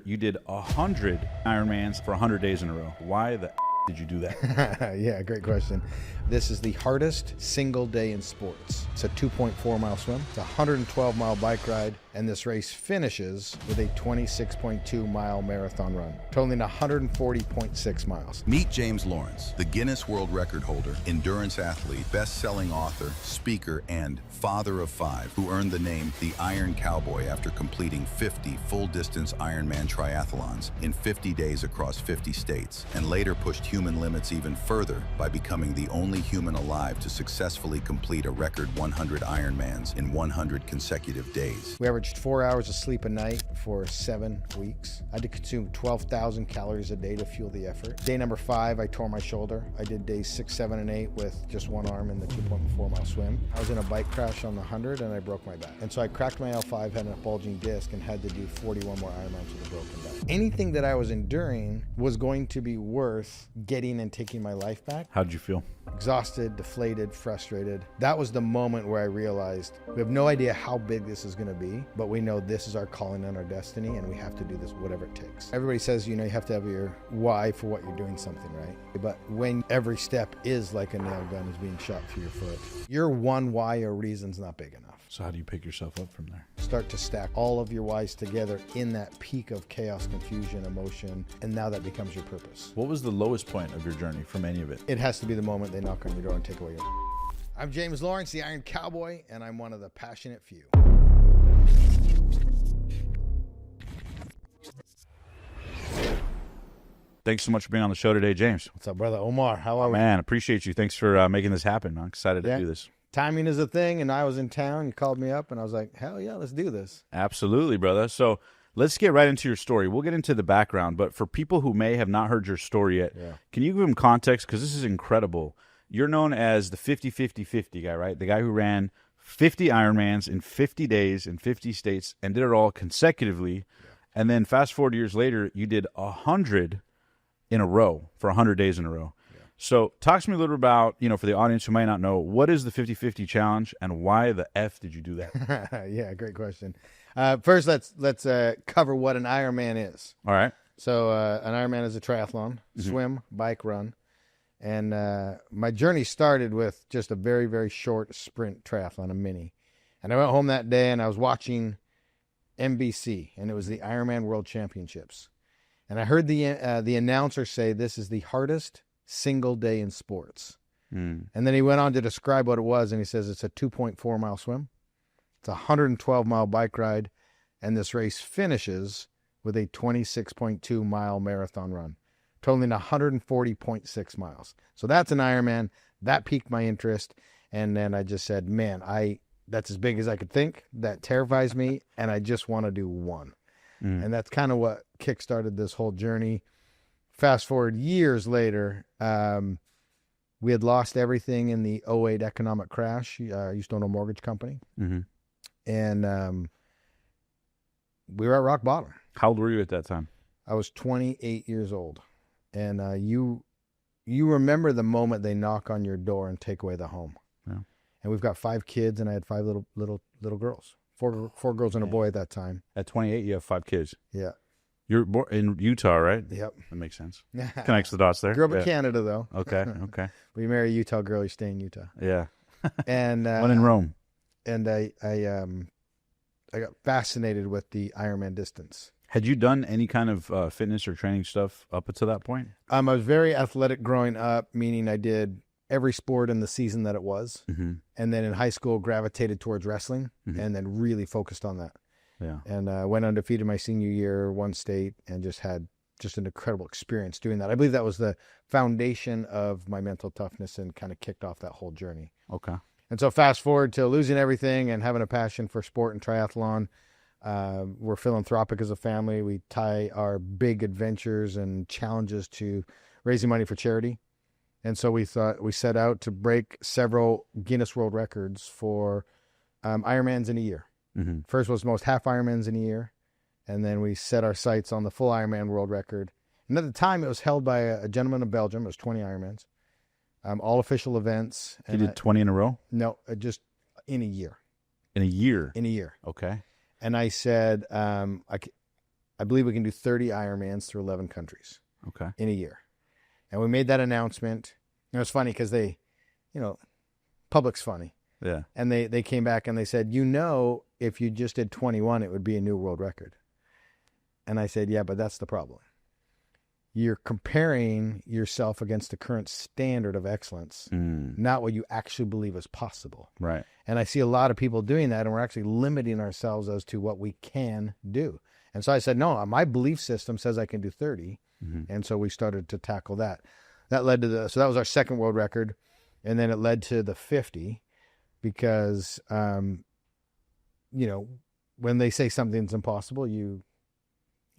forward, you did 100 Ironmans for 100 days in a row. Why the did you do that? Yeah, great question. This is the hardest single day in sports. It's a 2.4 mile swim. It's a 112 mile bike ride. And this race finishes with a 26.2 mile marathon run, totaling 140.6 miles. Meet James Lawrence, the Guinness World Record holder, endurance athlete, best-selling author, speaker, and father of 5, who earned the name the Iron Cowboy after completing 50 full-distance Ironman triathlons in 50 days across 50 states, and later pushed human limits even further by becoming the only human alive to successfully complete a record 100 Ironmans in 100 consecutive days. We averaged 4 hours of sleep a night for 7 weeks. I had to consume 12,000 calories a day to fuel the effort. Day number 5, I tore my shoulder. I did days 6, 7, and 8 with just one arm in the 2.4 mile swim. I was in a bike crash on the 100 and I broke my back. And so I cracked my L5, had a bulging disc, and had to do 41 more Ironmans with a broken back. Anything that I was enduring was going to be worth getting and taking my life back. How'd you feel? Exhausted, deflated, frustrated. That was the moment where I realized we have no idea how big this is going to be, but we know this is our calling and our destiny, and we have to do this whatever it takes. Everybody says, you have to have your why for what you're doing something, right? But when every step is like a nail gun is being shot through your foot, your one why or reason's not big enough. So how do you pick yourself up from there? Start to stack all of your whys together in that peak of chaos, confusion, emotion, and now that becomes your purpose. What was the lowest point of your journey from any of it? It has to be the moment they knock on your door and take away your... I'm James Lawrence, the Iron Cowboy, and I'm one of the passionate few. Thanks so much for being on the show today, James. What's up, brother? Omar, how are we? Man, appreciate you. Thanks for making this happen. I'm excited to do this. Timing is a thing, and I was in town. You called me up, and I was like, hell yeah, let's do this. Absolutely, brother. So let's get right into your story. We'll get into the background, but for people who may have not heard your story yet, can you give them context? Because this is incredible. You're known as the 50-50-50 guy, right? The guy who ran 50 Ironmans in 50 days in 50 states and did it all consecutively. Yeah. And then fast forward years later, you did 100 in a row for 100 days in a row. So talk to me a little bit about, for the audience who might not know, what is the 50-50 challenge and why the F did you do that? Yeah, great question. First, let's cover what an Ironman is. All right. So an Ironman is a triathlon, swim, bike, run. And my journey started with just a very, very short sprint triathlon, a mini. And I went home that day and I was watching NBC, and it was the Ironman World Championships. And I heard the announcer say, this is the hardest single day in sports. And then he went on to describe what it was, and he says it's a 2.4 mile swim, it's a 112 mile bike ride, and this race finishes with a 26.2 mile marathon run, totaling 140.6 miles. So that's an Ironman. That piqued my interest, and then I just said, man, that's as big as I could think. That terrifies me, and I just want to do one. And that's kind of what kickstarted this whole journey. Fast forward years later, we had lost everything in the 2008 economic crash. I used to own a mortgage company. And we were at rock bottom. How old were you at that time? I was 28 years old. And you remember the moment they knock on your door and take away the home. Yeah. And we've got 5 kids, and I had 5 little girls. 4 girls and a boy at that time. At 28, you have 5 kids. Yeah. You're born in Utah, right? Yep. That makes sense. Connects the dots there. Grew up in Canada, though. Okay. We marry a Utah girl, you stay in Utah. Yeah. And one in Rome. And I got fascinated with the Ironman distance. Had you done any kind of fitness or training stuff up until that point? I was very athletic growing up, meaning I did every sport in the season that it was. And then in high school, gravitated towards wrestling and then really focused on that. Yeah. And went undefeated my senior year, won state, and just had an incredible experience doing that. I believe that was the foundation of my mental toughness and kind of kicked off that whole journey. Okay. And so fast forward to losing everything and having a passion for sport and triathlon. We're philanthropic as a family. We tie our big adventures and challenges to raising money for charity. And so we set out to break several Guinness World Records for Ironmans in a year. First was most half Ironmans in a year. And then we set our sights on the full Ironman world record. And at the time, it was held by a gentleman in Belgium. It was 20 Ironmans, all official events. You did 20 in a row? No, just in a year. In a year? In a year. Okay. And I said, I I believe we can do 30 Ironmans through 11 countries in a year. And we made that announcement. And it was funny because they, public's funny. Yeah. And they came back and they said, if you just did 21, it would be a new world record. And I said, yeah, but that's the problem. You're comparing yourself against the current standard of excellence, not what you actually believe is possible. Right. And I see a lot of people doing that, and we're actually limiting ourselves as to what we can do. And so I said, no, my belief system says I can do 30. And so we started to tackle that. That led to so that was our second world record. And then it led to the 50 because, when they say something's impossible, you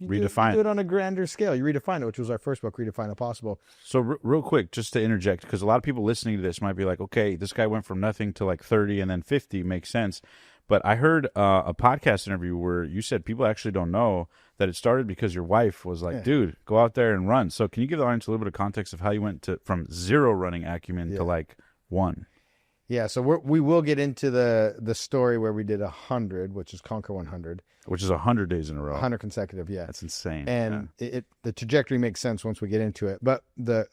redefine do it on a grander scale. You redefine it, which was our first book, Redefine Impossible. So real quick, just to interject, because a lot of people listening to this might be like, okay, this guy went from nothing to like 30 and then 50, makes sense. But I heard a podcast interview where you said people actually don't know that it started because your wife was like, dude, go out there and run. So can you give the audience a little bit of context of how you went from zero running acumen to like 1? Yeah, so we will get into the story where we did 100, which is Conquer 100. Which is 100 days in a row. 100 consecutive, yeah. That's insane. And the trajectory makes sense once we get into it. But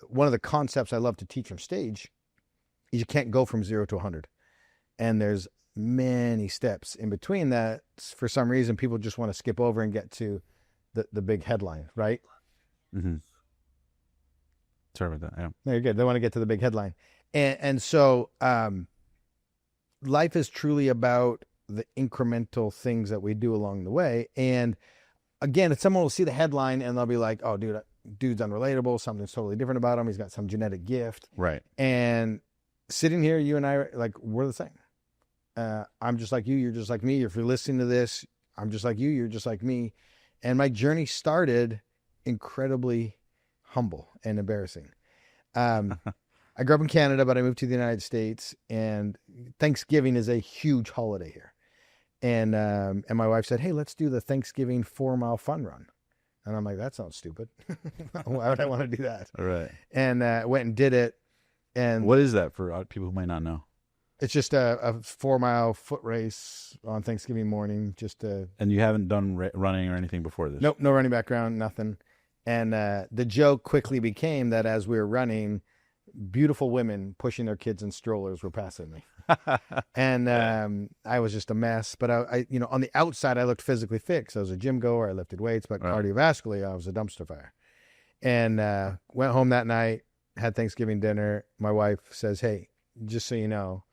one of the concepts I love to teach from stage is you can't go from 0 to 100. And there's many steps in between that. For some reason, people just want to skip over and get to the big headline, right? Mm-hmm. Sorry about that, yeah. No, you're good. They want to get to the big headline. And so life is truly about the incremental things that we do along the way. And again, if someone will see the headline and they'll be like, oh, dude's unrelatable. Something's totally different about him. He's got some genetic gift. Right. And sitting here, you and I, we're the same. I'm just like you. You're just like me. If you're listening to this, I'm just like you. You're just like me. And my journey started incredibly humble and embarrassing. I grew up in Canada, but I moved to the United States, and Thanksgiving is a huge holiday here. And my wife said, hey, let's do the Thanksgiving 4-mile fun run. And I'm like, that sounds stupid. Why would I want to do that? All right. And went and did it. And what is that for people who might not know? It's just a 4-mile foot race on Thanksgiving morning. And you haven't done running or anything before this? Nope, no running background, nothing. And the joke quickly became that as we were running, beautiful women pushing their kids in strollers were passing me. And I was just a mess. But I on the outside, I looked physically fit because I was a gym goer. I lifted weights, but cardiovascularly, I was a dumpster fire. And went home that night, had Thanksgiving dinner. My wife says, hey, just so you know,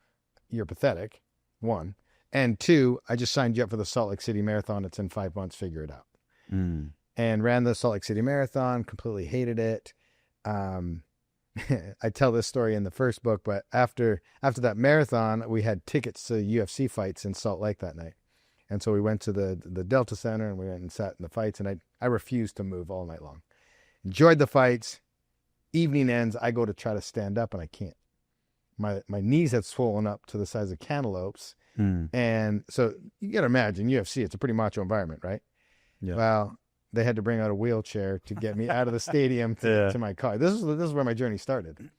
you're pathetic, 1. And 2, I just signed you up for the Salt Lake City Marathon. It's in 5 months. Figure it out. And ran the Salt Lake City Marathon, completely hated it. I tell this story in the first book, but after that marathon, we had tickets to UFC fights in Salt Lake that night. And so we went to the Delta Center and we went and sat in the fights, and I refused to move all night long. Enjoyed the fights. Evening ends, I go to try to stand up and I can't. My knees had swollen up to the size of cantaloupes. And so you got to imagine UFC, it's a pretty macho environment, right? Yeah. Well, they had to bring out a wheelchair to get me out of the stadium to my car. This is where my journey started.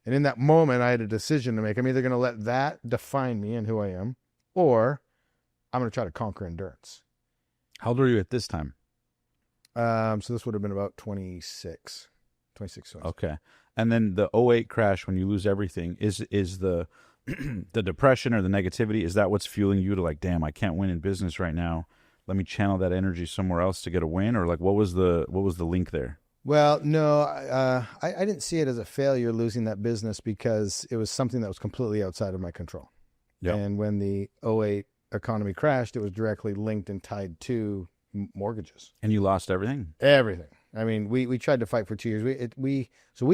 And in that moment, I had a decision to make. I'm either going to let that define me and who I am, or I'm going to try to conquer endurance. How old were you at this time? So this would have been about 26. Okay. And then the 08 crash, when you lose everything, is the the depression or the negativity, is that what's fueling you to like, damn, I can't win in business right now. Let me channel that energy somewhere else to get a win? Or like, what was the link there? Well, no, I didn't see it as a failure losing that business because it was something that was completely outside of my control. Yep. And when the 08 economy crashed, it was directly linked and tied to mortgages. And you lost everything? Everything. I mean, we tried to fight for 2 years. We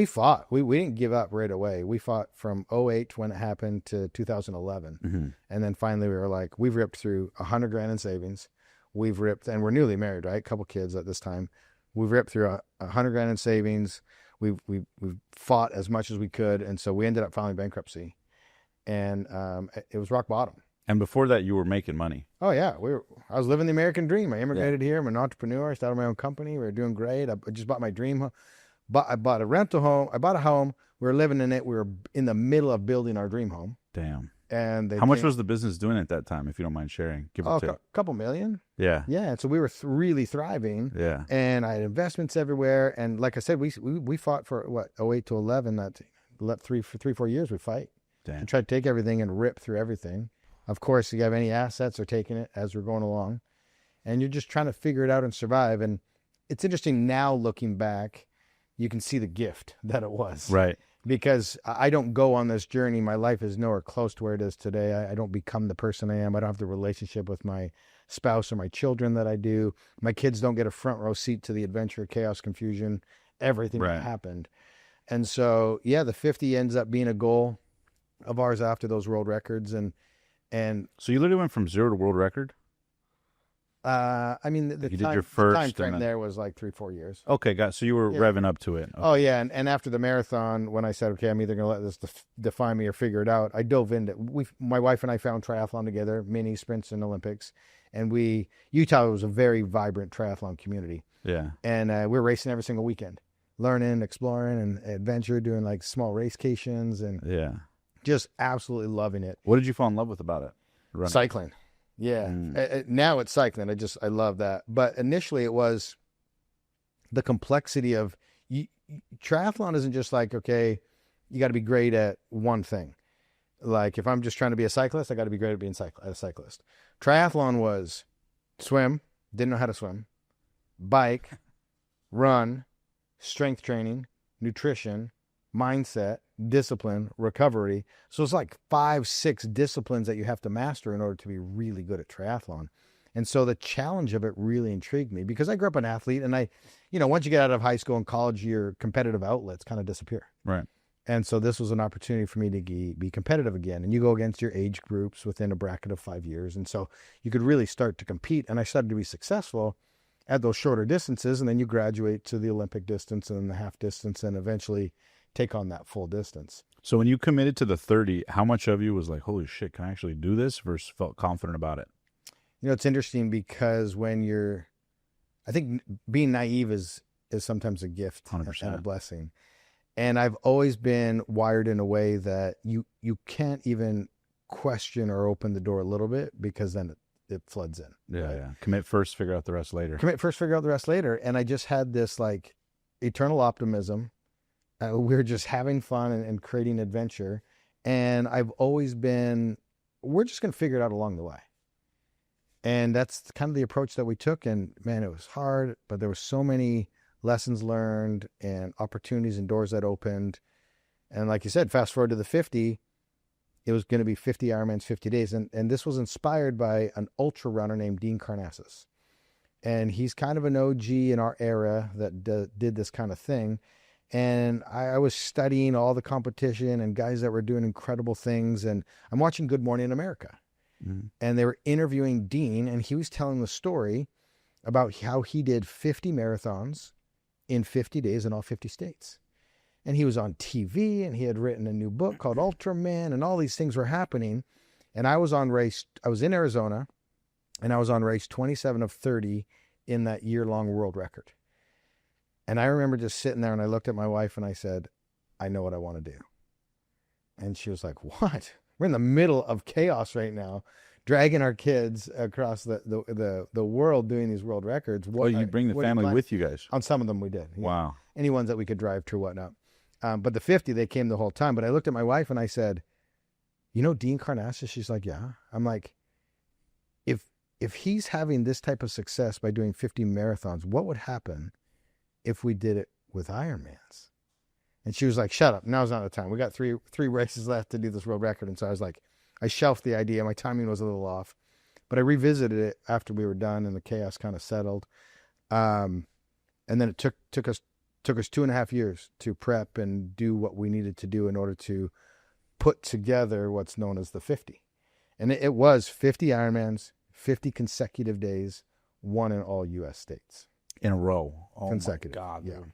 fought. We didn't give up right away. We fought from 08 when it happened to 2011. Mm-hmm. And then finally we were like, we've ripped through $100,000 in savings. We've ripped, and we're newly married, right? Couple kids at this time. We've ripped through $100,000 in savings. We've fought as much as we could. And so we ended up filing bankruptcy, and it was rock bottom. And before that, you were making money. Oh yeah, I was living the American dream. I immigrated here. I'm an entrepreneur. I started my own company. We were doing great. I just bought my dream home. I bought a rental home. I bought a home. We were living in it. We were in the middle of building our dream home. Damn. And How much was the business doing at that time, if you don't mind sharing? Give or take. A couple million. Yeah. Yeah. And so we were really thriving. Yeah. And I had investments everywhere. And like I said, we fought for what, 08 to 11, that 4 years we fight. Damn. We tried to take everything and rip through everything. Of course, you have any assets, are taking it as we're going along. And you're just trying to figure it out and survive. And it's interesting now looking back, you can see the gift that it was. Right. Because I don't go on this journey. My life is nowhere close to where it is today. I don't become the person I am. I don't have the relationship with my spouse or my children that I do. My kids don't get a front row seat to the adventure, chaos, confusion, everything that happened. And so, yeah, the 50 ends up being a goal of ours after those world records. And so you literally went from 0 to world record? I mean, the time frame there was like 3-4 years. Okay, so you were revving up to it. Okay. Oh yeah, and after the marathon, when I said, okay, I'm either going to let this define me or figure it out, I dove into. My wife and I found triathlon together, mini sprints and Olympics, and Utah was a very vibrant triathlon community. Yeah, and we were racing every single weekend, learning, exploring, and adventure, doing like small racecations, and just absolutely loving it. What did you fall in love with about it? Running. Cycling. Yeah. Now it's cycling. I love that. But initially it was the complexity of triathlon isn't just like, okay, you got to be great at one thing. Like if I'm just trying to be a cyclist, I got to be great at being a cyclist. Triathlon was swim, didn't know how to swim, bike, run, strength training, nutrition, mindset, discipline, recovery. So it's like 5-6 disciplines that you have to master in order to be really good at triathlon. And so the challenge of it really intrigued me because I grew up an athlete, and once you get out of high school and college, your competitive outlets kind of disappear. Right. And so this was an opportunity for me to be competitive again. And you go against your age groups within a bracket of 5 years. And so you could really start to compete. And I started to be successful at those shorter distances. And then you graduate to the Olympic distance and then the half distance and eventually take on that full distance. So when you committed to the 30, how much of you was like, holy shit, can I actually do this, versus felt confident about it? It's interesting because I think being naive is sometimes a gift 100%. And a blessing. And I've always been wired in a way that you can't even question or open the door a little bit because then it floods in. Yeah, right? yeah. Commit first, figure out the rest later. Commit first, figure out the rest later. And I just had this like eternal optimism. We were just having fun and creating adventure. And I've always been, we're just going to figure it out along the way. And that's kind of the approach that we took. And man, it was hard, but there were so many lessons learned and opportunities and doors that opened. And like you said, fast forward to the 50, it was going to be 50 Ironmans, 50 days. And this was inspired by an ultra runner named Dean Karnazes. And he's kind of an OG in our era that did this kind of thing. And I was studying all the competition and guys that were doing incredible things. And I'm watching Good Morning America. Mm-hmm. And they were interviewing Dean, and he was telling the story about how he did 50 marathons in 50 days in all 50 states. And he was on TV, and he had written a new book called Ultraman, and all these things were happening. And I was in Arizona, and I was on race 27 of 30 in that year-long world record. And I remember just sitting there, and I looked at my wife and I said, I know what I want to do. And she was like, what? We're in the middle of chaos right now, dragging our kids across the world doing these world records. You bring the family with you guys? On some of them we did. Wow. Any ones that we could drive to, whatnot. But the 50, they came the whole time. But I looked at my wife and I said, Dean Karnazes? She's like, yeah. I'm like, if he's having this type of success by doing 50 marathons, what would happen if we did it with Ironmans? And she was like, shut up. Now's not the time. We got three races left to do this world record. And so I was like, I shelved the idea. My timing was a little off. But I revisited it after we were done and the chaos kind of settled. And then it took us 2.5 years to prep and do what we needed to do in order to put together what's known as the 50. And it was 50 Ironmans, 50 consecutive days, one in all U.S. states. In a row. Oh, consecutive. My God, yeah. Dude.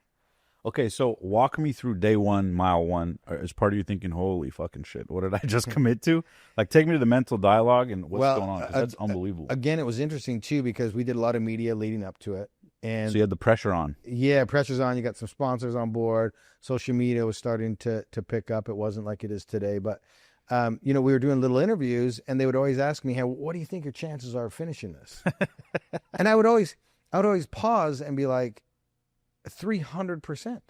Okay, so walk me through day one, mile one. Is part of you thinking, holy fucking shit, what did I just commit to? Like, take me to the mental dialogue and what's going on. 'Cause that's unbelievable. Again, it was interesting, too, because we did a lot of media leading up to it. And so you had the pressure on. Yeah, pressure's on. You got some sponsors on board. Social media was starting to pick up. It wasn't like it is today. But we were doing little interviews, and they would always ask me, "Hey, what do you think your chances are of finishing this?" And I would always pause and be like, 300%.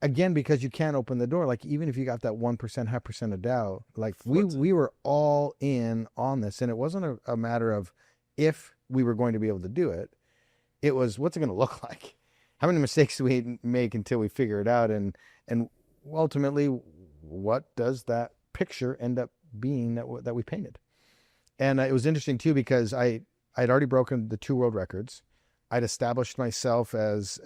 Again, because you can't open the door. Like, even if you got that 1%, 0.5% of doubt, like we were all in on this, and it wasn't a matter of if we were going to be able to do it. It was, what's it going to look like? How many mistakes do we make until we figure it out? And ultimately, what does that picture end up being that we painted? And it was interesting too, because I'd already broken the 2 world records. I'd established myself as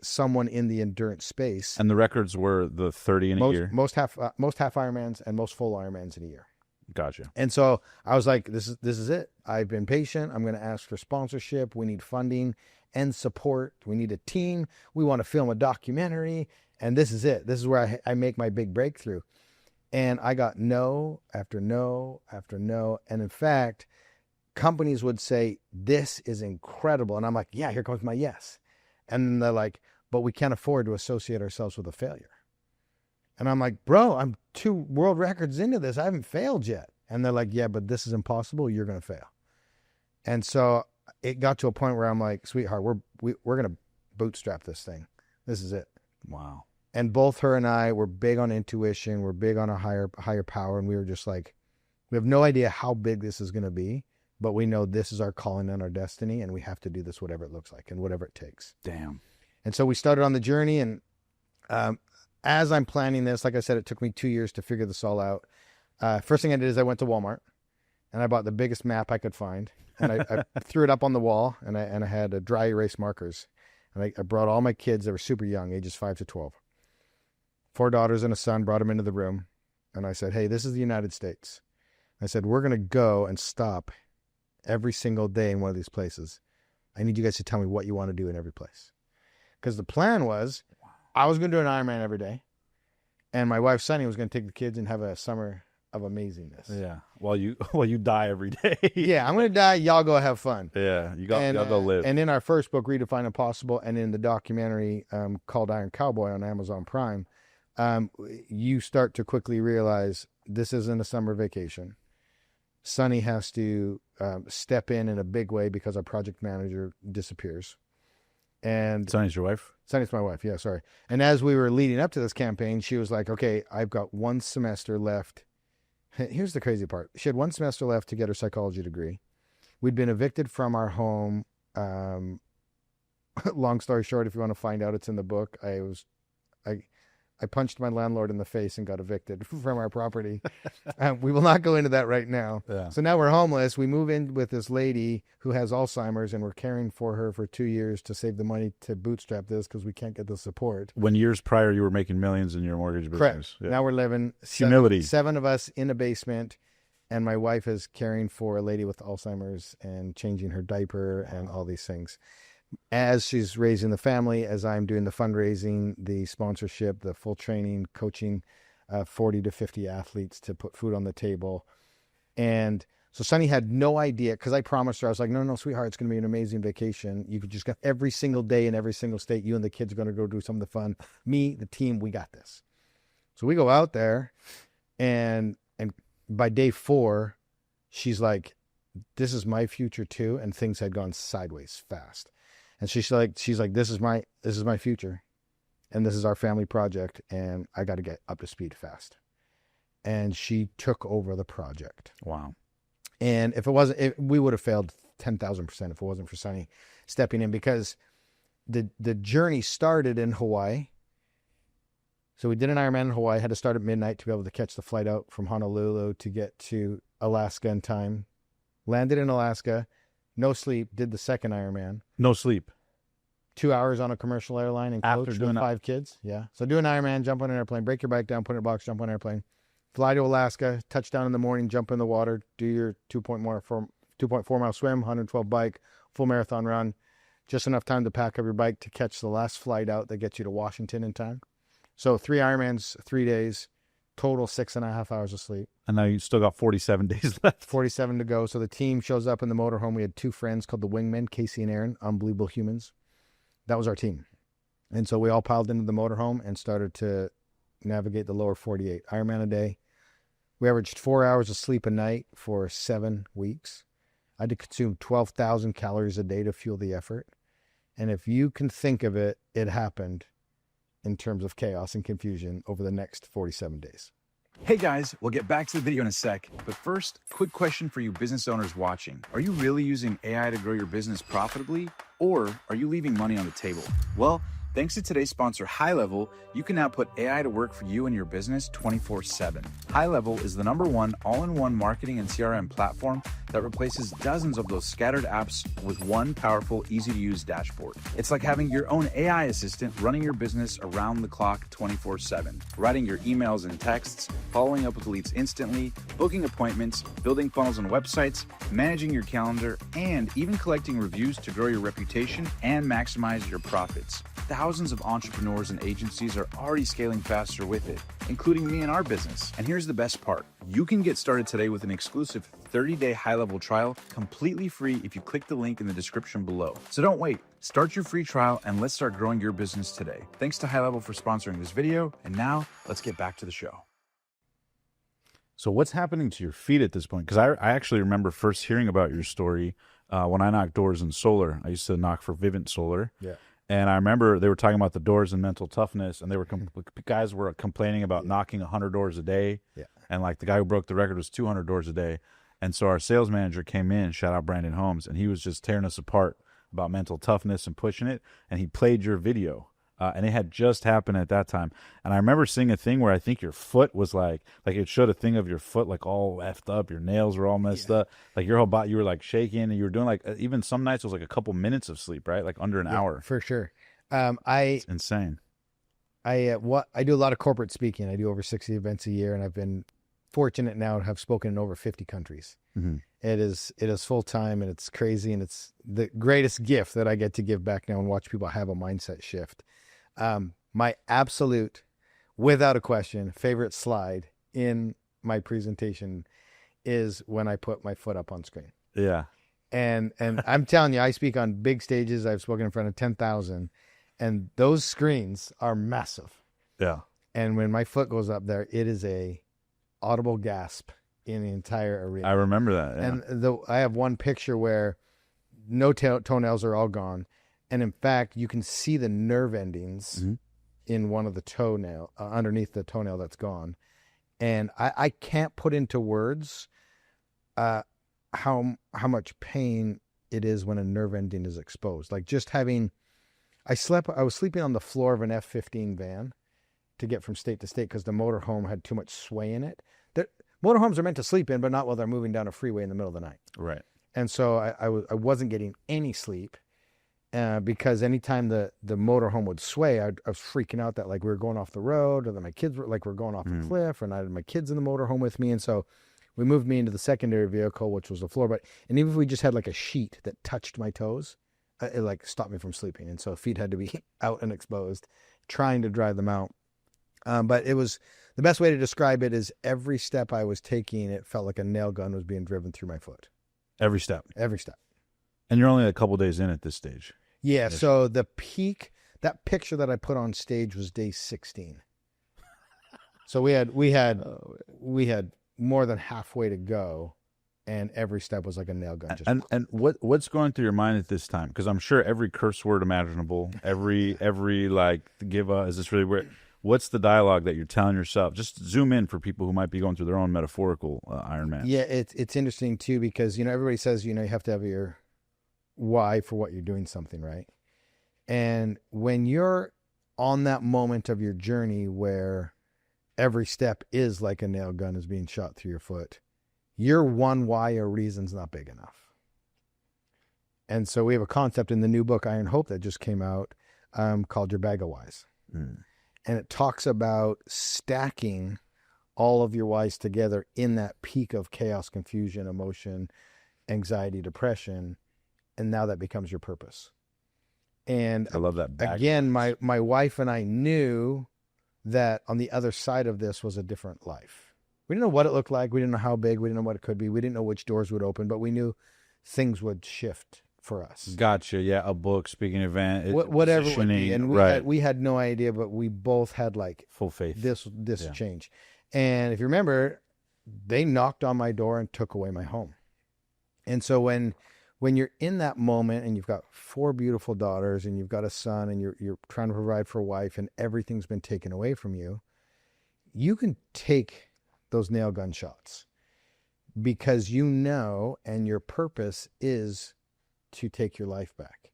someone in the endurance space. And the records were the 30 in a year? Most half Ironmans and most full Ironmans in a year. Gotcha. And so I was like, this is it. I've been patient. I'm going to ask for sponsorship. We need funding and support. We need a team. We want to film a documentary. And this is it. This is where I make my big breakthrough. And I got no after no after no. And in fact, companies would say, this is incredible. And I'm like, yeah, here comes my yes. And then they're like, but we can't afford to associate ourselves with a failure. And I'm like, bro, I'm 2 world records into this. I haven't failed yet. And they're like, yeah, but this is impossible. You're going to fail. And so it got to a point where I'm like, sweetheart, we're going to bootstrap this thing. This is it. Wow. And both her and I were big on intuition. We're big on a higher power. And we were just like, we have no idea how big this is going to be, but we know this is our calling and our destiny. And we have to do this, whatever it looks like and whatever it takes. Damn. And so we started on the journey. And as I'm planning this, like I said, it took me 2 years to figure this all out. First thing I did is I went to Walmart and I bought the biggest map I could find. And I threw it up on the wall, and I had dry erase markers. And I brought all my kids that were super young, ages 5 to 12. 4 daughters and a son, brought them into the room. And I said, hey, this is the United States. I said, we're going to go and stop every single day in one of these places. I need you guys to tell me what you want to do in every place. Because the plan was, I was going to do an Ironman every day. And my wife, Sunny, was going to take the kids and have a summer of amazingness. Yeah. While you die every day. Yeah, I'm going to die. Y'all go have fun. Yeah. Y'all go live. And in our first book, Redefine Impossible, and in the documentary called Iron Cowboy on Amazon Prime, you start to quickly realize this isn't a summer vacation. Sunny has to step in a big way because our project manager disappears. And Sunny's your wife? Sunny's my wife, yeah, sorry. And as we were leading up to this campaign, she was like, okay, I've got 1 semester left. Here's the crazy part. She had 1 semester left to get her psychology degree. We'd been evicted from our home. Long story short, if you want to find out, it's in the book. I punched my landlord in the face and got evicted from our property. We will not go into that right now. Yeah. So now we're homeless. We move in with this lady who has Alzheimer's, and we're caring for her for 2 years to save the money to bootstrap this because we can't get the support. When years prior you were making millions in your mortgage business. Correct. Yeah. Now we're living humility. 7 of us in a basement, and my wife is caring for a lady with Alzheimer's and changing her diaper and all these things. As she's raising the family, as I'm doing the fundraising, the sponsorship, the full training, coaching 40 to 50 athletes to put food on the table. And so Sunny had no idea, because I promised her, I was like, no, sweetheart, it's going to be an amazing vacation. You could just go every single day in every single state. You and the kids are going to go do some of the fun. Me, the team, we got this. So we go out there, and by day 4, she's like, this is my future too. And things had gone sideways fast. And she's like, this is my future, and this is our family project, and I got to get up to speed fast. And she took over the project. Wow. And if it wasn't, we would have failed 10,000% if it wasn't for Sunny stepping in, because the journey started in Hawaii. So we did an Ironman in Hawaii, had to start at midnight to be able to catch the flight out from Honolulu to get to Alaska in time. Landed in Alaska. No sleep, did the second Ironman. No sleep. 2 hours on a commercial airline and coach with 5 kids. Yeah. So do an Ironman, jump on an airplane, break your bike down, put it in a box, jump on an airplane, fly to Alaska, touchdown in the morning, jump in the water, do your 2.4 mile swim, 112 bike, full marathon run. Just enough time to pack up your bike to catch the last flight out that gets you to Washington in time. So 3 Ironmans, 3 days, total 6.5 hours of sleep. And now you still got 47 days left. 47 to go. So the team shows up in the motorhome. We had 2 friends called the Wingmen, Casey and Aaron, unbelievable humans. That was our team. And so we all piled into the motorhome and started to navigate the lower 48. Ironman a day, We averaged 4 hours of sleep a night for 7 weeks. I had to consume 12,000 calories a day to fuel the effort. And if you can think of it, it happened in terms of chaos and confusion over the next 47 days. Hey guys, we'll get back to the video in a sec, but first, quick question for you business owners watching. Are you really using AI to grow your business profitably, or are you leaving money on the table? Well, thanks to today's sponsor, High Level, you can now put AI to work for you and your business 24/7. High Level is the #1 all-in-one marketing and CRM platform that replaces dozens of those scattered apps with one powerful, easy-to-use dashboard. It's like having your own AI assistant running your business around the clock 24/7, writing your emails and texts, following up with leads instantly, booking appointments, building funnels on websites, managing your calendar, and even collecting reviews to grow your reputation and maximize your profits. Thousands of entrepreneurs and agencies are already scaling faster with it, including me and our business. And here's the best part. You can get started today with an exclusive 30-day high-level trial completely free if you click the link in the description below. So don't wait. Start your free trial and let's start growing your business today. Thanks to High Level for sponsoring this video. And now let's get back to the show. So what's happening to your feet at this point? Because I actually remember first hearing about your story when I knocked doors in solar. I used to knock for Vivint Solar. Yeah. And I remember they were talking about the doors and mental toughness, and they were guys were complaining about knocking 100 doors a day. Yeah. And like the guy who broke the record was 200 doors a day. And so our sales manager came in, shout out Brandon Holmes, and he was just tearing us apart about mental toughness and pushing it. And he played your video, and it had just happened at that time. And I remember seeing a thing where I think your foot was like it showed a thing of your foot like all effed up, your nails were all messed up, like your whole body, you were like shaking, and you were doing like even some nights it was like a couple minutes of sleep, right? Like under an hour. For sure. It's insane. I do a lot of corporate speaking. I do over 60 events a year, and I've been fortunate now to have spoken in over 50 countries. Mm-hmm. It is full time, and it's crazy, and it's the greatest gift that I get to give back now and watch people have a mindset shift. My absolute, without a question, favorite slide in my presentation is when I put my foot up on screen. Yeah. And I'm telling you, I speak on big stages. I've spoken in front of 10,000, and those screens are massive. Yeah. And when my foot goes up there, it is a audible gasp in the entire arena. I remember that. Yeah. And I have one picture where no toenails are all gone. And in fact, you can see the nerve endings in one of the toenail, underneath the toenail that's gone. And I can't put into words how much pain it is when a nerve ending is exposed. Like just having, I was sleeping on the floor of an F-15 van to get from state to state because the motorhome had too much sway in it. Motorhomes are meant to sleep in, but not while they're moving down a freeway in the middle of the night. Right. And so I wasn't getting any sleep because anytime the motorhome would sway, I was freaking out that like we were going off the road, or that my kids were like we're going off a cliff, and I had my kids in the motorhome with me. And so we moved me into the secondary vehicle, which was the floor. And even if we just had like a sheet that touched my toes, it like stopped me from sleeping. And so feet had to be out and exposed, trying to dry them out. But it was, the best way to describe it is every step I was taking, it felt like a nail gun was being driven through my foot. Every step. Every step. And you're only a couple days in at this stage. Yeah. So the peak, that picture that I put on stage was day 16. So we had more than halfway to go, and every step was like a nail gun. And what's going through your mind at this time? Because I'm sure every curse word imaginable, every like is this really weird? What's the dialogue that you're telling yourself? Just zoom in for people who might be going through their own metaphorical Ironman. Yeah, it's interesting too, because everybody says you have to have your why for what you're doing something, right? And when you're on that moment of your journey where every step is like a nail gun is being shot through your foot, your one why or reason's not big enough. And so we have a concept in the new book, Iron Hope, that just came out, called Your Bag of Whys. And it talks about stacking all of your whys together in that peak of chaos, confusion, emotion, anxiety, depression. And now that becomes your purpose. And I love that. Again, my wife and I knew that on the other side of this was a different life. We didn't know what it looked like. We didn't know how big. We didn't know what it could be. We didn't know which doors would open, but we knew things would shift for us. Gotcha. Yeah, a book, speaking event, whatever it would be. And we had no idea, but we both had like full faith. This change. And if you remember, they knocked on my door and took away my home. And so when you're in that moment and you've got 4 beautiful daughters and you've got a son and you're trying to provide for a wife and everything's been taken away from you, you can take those nail gun shots because you know, and your purpose is to take your life back.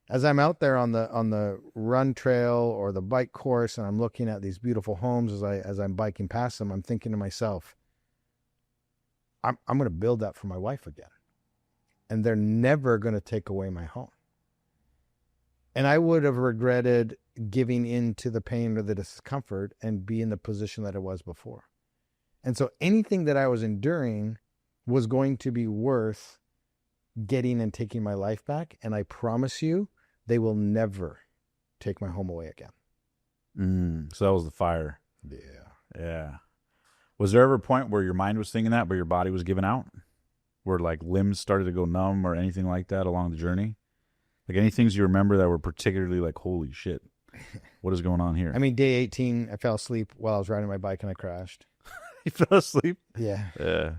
As I'm out there on the run trail or the bike course and I'm looking at these beautiful homes as I'm biking past them, I'm thinking to myself, I'm going to build that for my wife again. And they're never going to take away my home. And I would have regretted giving in to the pain or the discomfort and be in the position that I was before. And so anything that I was enduring was going to be worth getting and taking my life back. And I promise you, they will never take my home away again. So that was the fire. Yeah. Yeah. Was there ever a point where your mind was thinking that, but your body was giving out? Where like limbs started to go numb or anything like that along the journey? Like any things you remember that were particularly like, holy shit, what is going on here? I mean, day 18, I fell asleep while I was riding my bike and I crashed. You fell asleep? Yeah. Yeah.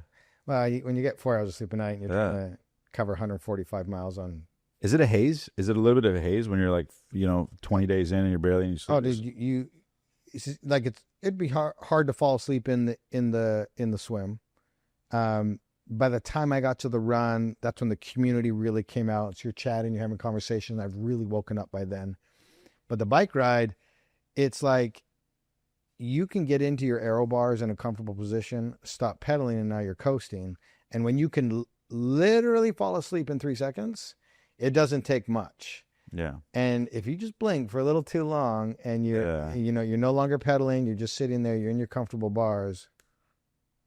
Well, when you get 4 hours of sleep a night and you're trying to cover 145 miles on... Is it a haze? Is it a little bit of a haze when you're like, 20 days in and you're barely in your sleep? Oh, dude, it's like it'd be hard to fall asleep in the swim. By the time I got to the run, that's when the community really came out. So you're chatting, you're having conversations. I've really woken up by then. But the bike ride, it's like you can get into your aero bars in a comfortable position, stop pedaling, and now you're coasting. And when you can literally fall asleep in 3 seconds, it doesn't take much. Yeah. And if you just blink for a little too long and you're no longer pedaling, you're just sitting there, you're in your comfortable bars,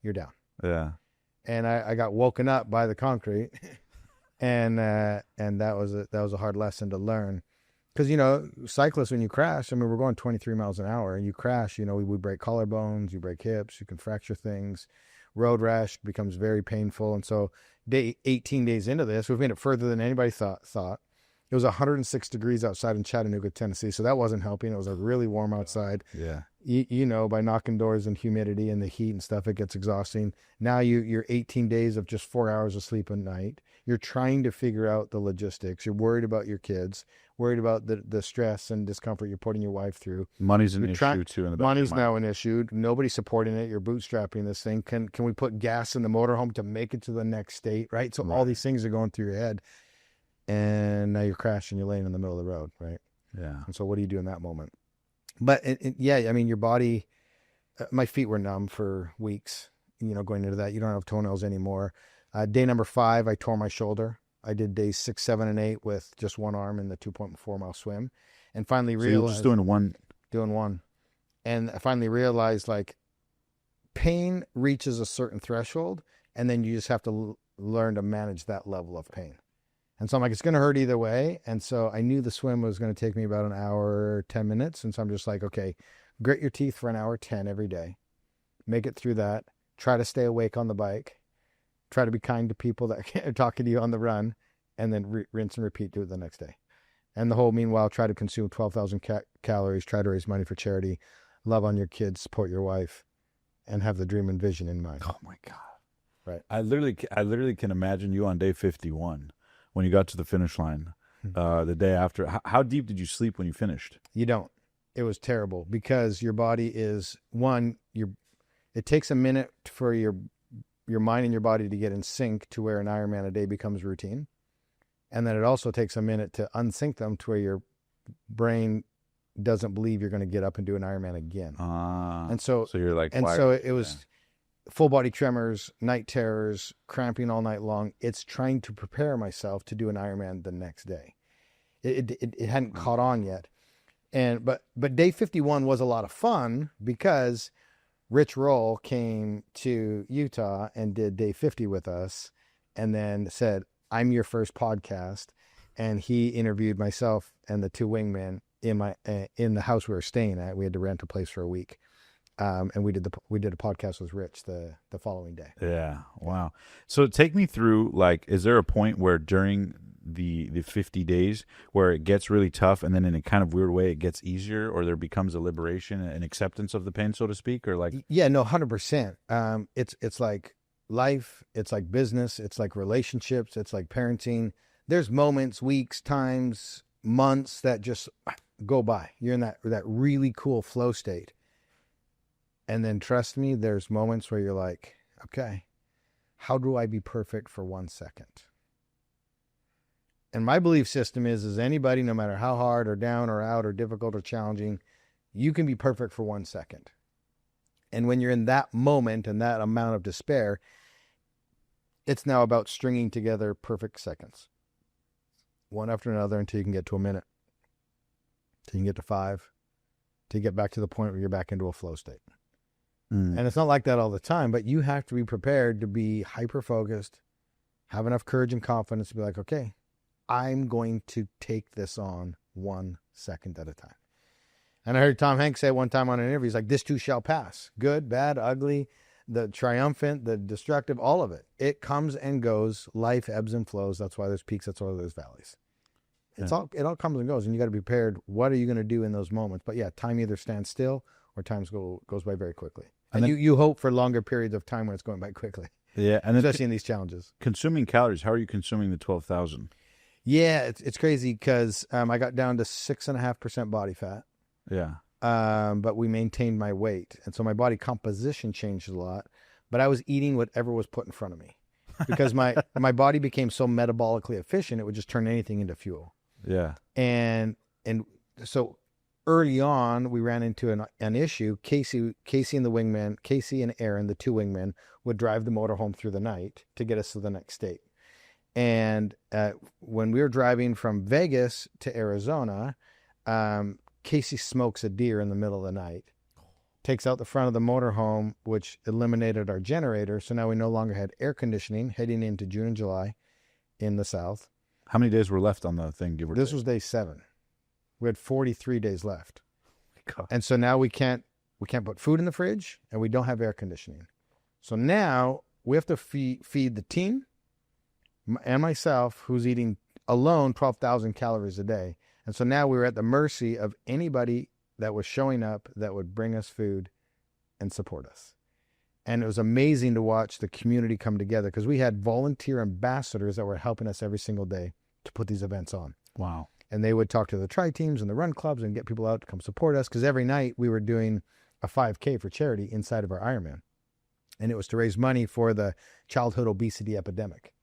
you're down. Yeah. And I got woken up by the concrete, and that was a hard lesson to learn, because cyclists, when you crash, I mean, we're going 23 miles an hour, and you crash, we break collarbones, you break hips, you can fracture things, road rash becomes very painful, and so 18 days into this, we've made it further than anybody thought. It was 106 degrees outside in Chattanooga, Tennessee, so that wasn't helping. It was really warm outside. Yeah. By knocking doors and humidity and the heat and stuff, it gets exhausting. Now you're 18 days of just 4 hours of sleep a night. You're trying to figure out the logistics. You're worried about your kids, worried about the stress and discomfort you're putting your wife through. Money's an issue too. In the back money's now an issue. Nobody's supporting it. You're bootstrapping this thing. Can we put gas in the motorhome to make it to the next state? Right. So all these things are going through your head, and now you're crashing. You're laying in the middle of the road. Right. Yeah. And so what do you do in that moment? But I mean, your body, my feet were numb for weeks, going into that. You don't have toenails anymore. Day number 5, I tore my shoulder. I did days 6, 7, and 8 with just one arm in the 2.4 mile swim, and finally realized. So you were just doing one. Doing one. And I finally realized, like, pain reaches a certain threshold, and then you just have to learn to manage that level of pain. And so I'm like, it's going to hurt either way. And so I knew the swim was going to take me about an hour, 10 minutes. And so I'm just like, okay, grit your teeth for an hour 10 every day. Make it through that. Try to stay awake on the bike. Try to be kind to people that are talking to you on the run. And then rinse and repeat, do it the next day. And the whole meanwhile, try to consume 12,000 calories. Try to raise money for charity. Love on your kids. Support your wife. And have the dream and vision in mind. Oh, my God. Right. I literally can imagine you on day 51. When you got to the finish line, the day after. How deep did you sleep when you finished? You don't. It was terrible because your body is it takes a minute for your mind and your body to get in sync to where an Ironman a day becomes routine. And then it also takes a minute to unsync them to where your brain doesn't believe you're going to get up and do an Ironman again. And so you're like, and so it was full body tremors, night terrors, cramping all night long. It's trying to prepare myself to do an Ironman the next day. It hadn't caught on yet. But day 51 was a lot of fun because Rich Roll came to Utah and did day 50 with us and then said, I'm your first podcast. And he interviewed myself and the 2 wingmen in the house we were staying at. We had to rent a place for a week. And we did a podcast with Rich the following day. Yeah. Wow. So take me through, like, is there a point where during the 50 days where it gets really tough, and then in a kind of weird way it gets easier, or there becomes a liberation, an acceptance of the pain, so to speak, or like? Yeah, no, 100%. It's like life, it's like business, it's like relationships, it's like parenting. There's moments, weeks, times, months that just go by. You're in that really cool flow state. And then trust me, there's moments where you're like, okay, how do I be perfect for 1 second? And my belief system is anybody, no matter how hard or down or out or difficult or challenging, you can be perfect for 1 second. And when you're in that moment and that amount of despair, it's now about stringing together perfect seconds, one after another, until you can get to a minute, until you can get to 5, till you get back to the point where you're back into a flow state. And it's not like that all the time, but you have to be prepared to be hyper-focused, have enough courage and confidence to be like, okay, I'm going to take this on 1 second at a time. And I heard Tom Hanks say one time on an interview, he's like, this too shall pass. Good, bad, ugly, the triumphant, the destructive, all of it. It comes and goes. Life ebbs and flows. That's why there's peaks. That's why there's valleys. It all comes and goes, and you got to be prepared. What are you going to do in those moments? But yeah, time either stands still or time goes by very quickly. And then, you hope for longer periods of time when it's going by quickly. Yeah, and especially in these challenges. Consuming calories. How are you consuming the 12,000? Yeah, it's crazy because I got down to 6.5% body fat. Yeah. But we maintained my weight, and so my body composition changed a lot. But I was eating whatever was put in front of me because my body became so metabolically efficient, it would just turn anything into fuel. Yeah. And so early on, we ran into an issue. Casey and the wingman, Casey and Aaron, the two wingmen, would drive the motorhome through the night to get us to the next state. And when we were driving from Vegas to Arizona, Casey smokes a deer in the middle of the night, takes out the front of the motorhome, which eliminated our generator. So now we no longer had air conditioning heading into June and July in the South. How many days were left on the thing? This was day 7. We had 43 days left. God. And so now we can't put food in the fridge, and we don't have air conditioning. So now we have to feed the team and myself, who's eating alone 12,000 calories a day. And so now we were at the mercy of anybody that was showing up that would bring us food and support us. And it was amazing to watch the community come together because we had volunteer ambassadors that were helping us every single day to put these events on. Wow. And they would talk to the tri teams and the run clubs and get people out to come support us, because every night we were doing a 5K for charity inside of our Ironman. And it was to raise money for the childhood obesity epidemic.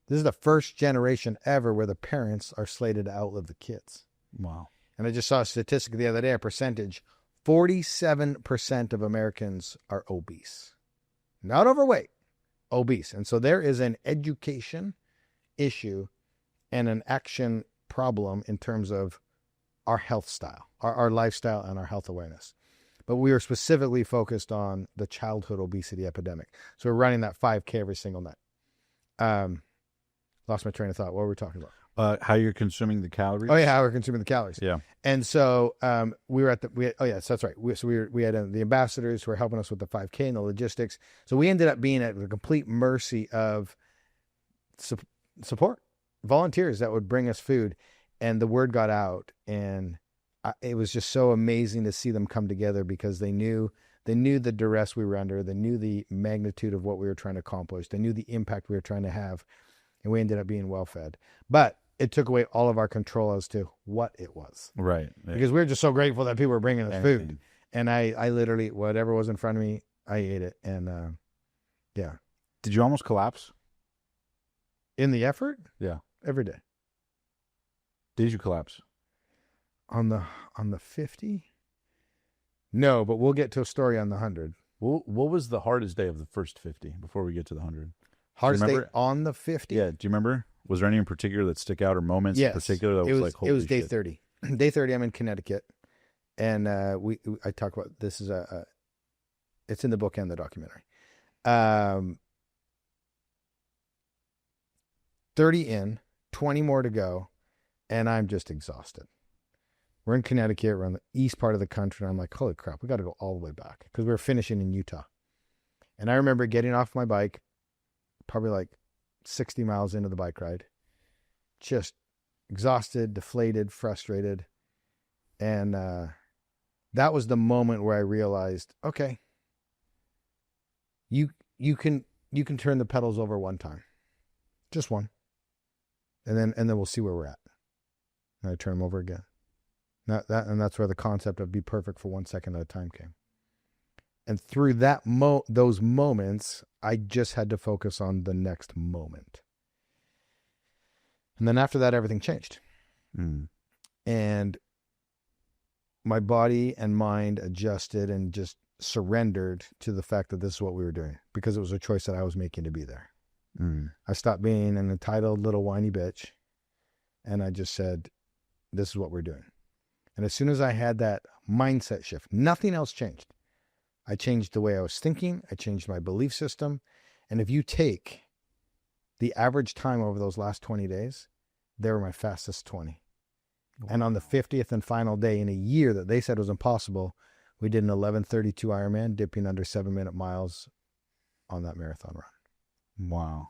This is the first generation ever where the parents are slated to outlive the kids. Wow. And I just saw a statistic the other day, a percentage. 47% of Americans are obese. Not overweight, obese. And so there is an education issue and an action problem in terms of our health style, our lifestyle and our health awareness. But we were specifically focused on the childhood obesity epidemic. So we're running that 5K every single night. Lost my train of thought. What were we talking about? How you're consuming the calories? Oh yeah, how we're consuming the calories. Yeah. And so we were at yes, that's right. We had the ambassadors who were helping us with the 5K and the logistics. So we ended up being at the complete mercy of support, volunteers that would bring us food, and the word got out, and it was just so amazing to see them come together because they knew the duress we were under, they knew the magnitude of what we were trying to accomplish, they knew the impact we were trying to have, and we ended up being well fed. But it took away all of our control as to what it was. Right. Because we were just so grateful that people were bringing us food. And I literally, whatever was in front of me, I ate it. And yeah. Did you almost collapse? In the effort? Yeah. Every day. Did you collapse? On the 50? No, but we'll get to a story on the 100. What was the hardest day of the first 50 before we get to the 100? Hardest day on the 50? Yeah. Do you remember? Was there any in particular that stick out, or moments in particular that was like, holy it was day shit? 30. Day 30, I'm in Connecticut. And I talk about, this is it's in the book and the documentary. 30 in, 20 more to go, and I'm just exhausted. We're in Connecticut, we're on the east part of the country, and I'm like, holy crap, we got to go all the way back, because we were finishing in Utah. And I remember getting off my bike, probably like 60 miles into the bike ride, just exhausted, deflated, frustrated. And that was the moment where I realized, okay, you can turn the pedals over one time, just one, and then we'll see where we're at. And I turn them over again. And that's where the concept of be perfect for 1 second at a time came. And through those moments, I just had to focus on the next moment. And then after that, everything changed. And my body and mind adjusted and just surrendered to the fact that this is what we were doing, because it was a choice that I was making to be there. I stopped being an entitled little whiny bitch, and I just said, this is what we're doing. And as soon as I had that mindset shift, nothing else changed. I changed the way I was thinking. I changed my belief system. And if you take the average time over those last 20 days, they were my fastest 20. Wow. And on the 50th and final day in a year that they said was impossible, we did an 11:32 Ironman, dipping under 7-minute miles on that marathon run. Wow.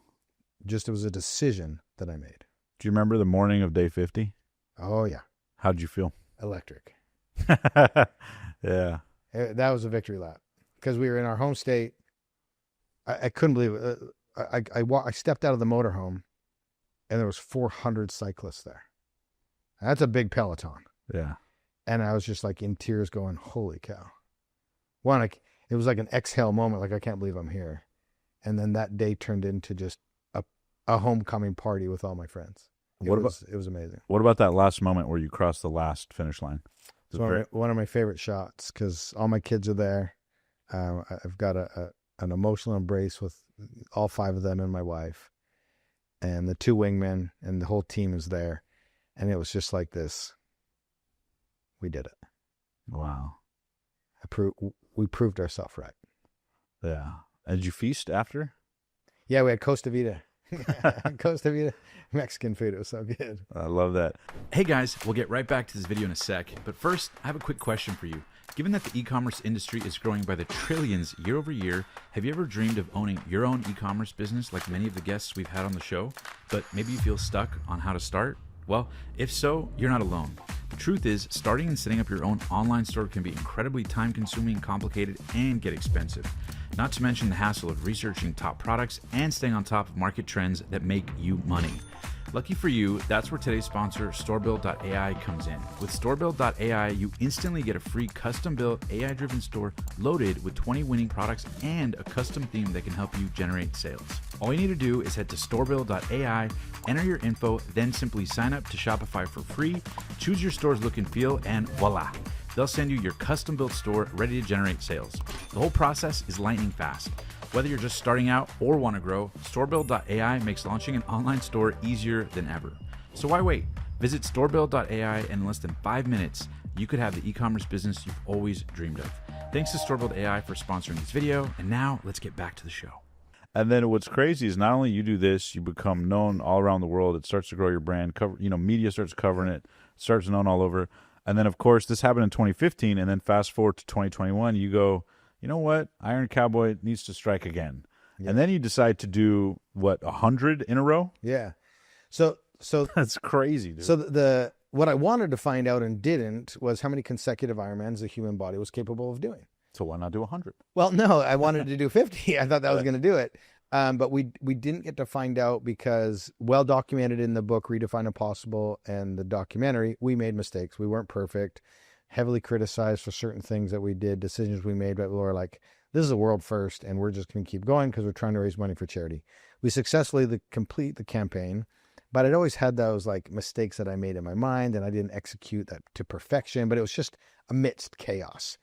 Just, it was a decision that I made. Do you remember the morning of day 50? Oh, yeah. How'd you feel? Electric. Yeah. That was a victory lap, because we were in our home state. I couldn't believe it. I stepped out of the motorhome, and there was 400 cyclists there. That's a big peloton. Yeah. And I was just like in tears going, holy cow. One, it was like an exhale moment. Like, I can't believe I'm here. And then that day turned into just a homecoming party with all my friends. It was amazing. What about that last moment where you crossed the last finish line? It's one of my favorite shots, because all my kids are there. I've got an emotional embrace with all 5 of them and my wife, and the 2 wingmen, and the whole team is there. And it was just like this. We did it. Wow. We proved ourselves right. Yeah. And did you feast after? Yeah, we had Costa Vida. Costa Vida Mexican food. It was so good. I love that. Hey guys, we'll get right back to this video in a sec, but first, I have a quick question for you. Given that the e-commerce industry is growing by the trillions year over year, have you ever dreamed of owning your own e-commerce business like many of the guests we've had on the show, but maybe you feel stuck on how to start? Well, if so, you're not alone. The truth is, starting and setting up your own online store can be incredibly time-consuming, complicated, and get expensive. Not to mention the hassle of researching top products and staying on top of market trends that make you money. Lucky for you, that's where today's sponsor, StoreBuild.ai, comes in. With StoreBuild.ai, you instantly get a free custom-built, AI-driven store loaded with 20 winning products and a custom theme that can help you generate sales. All you need to do is head to StoreBuild.ai, enter your info, then simply sign up to Shopify for free, choose your store's look and feel, and voila! They'll send you your custom-built store ready to generate sales. The whole process is lightning fast. Whether you're just starting out or want to grow, StoreBuild.ai makes launching an online store easier than ever. So why wait? Visit StoreBuild.ai, and in less than 5 minutes, you could have the e-commerce business you've always dreamed of. Thanks to StoreBuild.ai for sponsoring this video, and now let's get back to the show. And then what's crazy is not only you do this, you become known all around the world. It starts to grow your brand. Media starts covering it, starts known all over. And then, of course, this happened in 2015, and then fast forward to 2021, you go, you know what? Iron Cowboy needs to strike again. Yeah. And then you decide to do, 100 in a row? Yeah. So that's crazy, dude. So what I wanted to find out and didn't was how many consecutive Ironmans the human body was capable of doing. So why not do 100? Well, no, I wanted to do 50. I thought that was going to do it. But we didn't get to find out, because well documented in the book Redefine Impossible and the documentary, we made mistakes. We weren't perfect, heavily criticized for certain things that we did, decisions we made, but we were like, this is a world first, and we're just going to keep going because we're trying to raise money for charity. We successfully complete the campaign, but I'd always had those like mistakes that I made in my mind, and I didn't execute that to perfection, but it was just amidst chaos.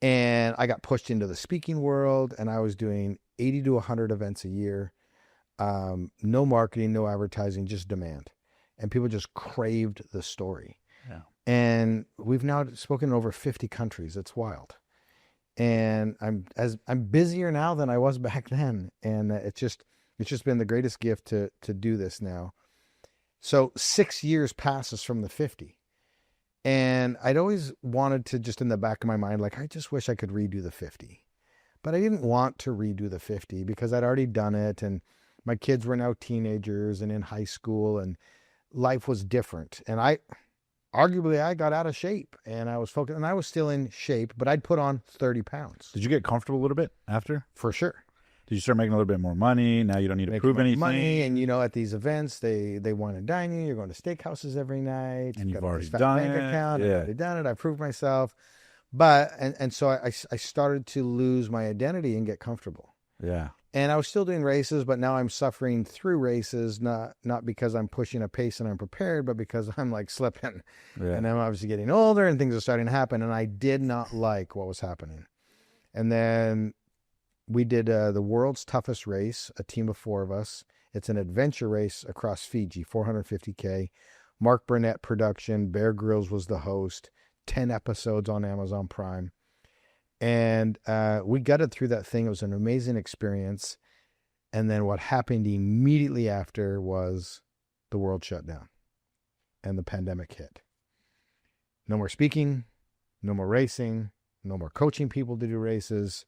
And I got pushed into the speaking world, and I was doing 80 to 100 events a year. No marketing, no advertising, just demand. And people just craved the story. Yeah. And we've now spoken in over 50 countries. It's wild. And I'm busier now than I was back then. And it's just been the greatest gift to do this now. So 6 years passes from the 50. And I'd always wanted to, just in the back of my mind, like, I just wish I could redo the 50. But I didn't want to redo the 50 because I'd already done it. And my kids were now teenagers and in high school. And life was different. And I got out of shape, and I was focused, and I was still in shape, but I'd put on 30 pounds. Did you get comfortable a little bit after? For sure. Did you start making a little bit more money? Now you don't need to prove anything. Money, and at these events, they want to dine you. You're going to steakhouses every night. And you've already done it. Account. Yeah. I've already done it. I proved myself. But, and so I started to lose my identity and get comfortable. Yeah. And I was still doing races, but now I'm suffering through races, not because I'm pushing a pace and I'm prepared, but because I'm like slipping. Yeah. And I'm obviously getting older and things are starting to happen. And I did not like what was happening. And then we did the world's toughest race, a team of 4 of us. It's an adventure race across Fiji, 450K. Mark Burnett production. Bear Grylls was the host. 10 episodes on Amazon Prime. And we gutted through that thing. It was an amazing experience. And then what happened immediately after was the world shut down and the pandemic hit. No more speaking, no more racing, no more coaching people to do races.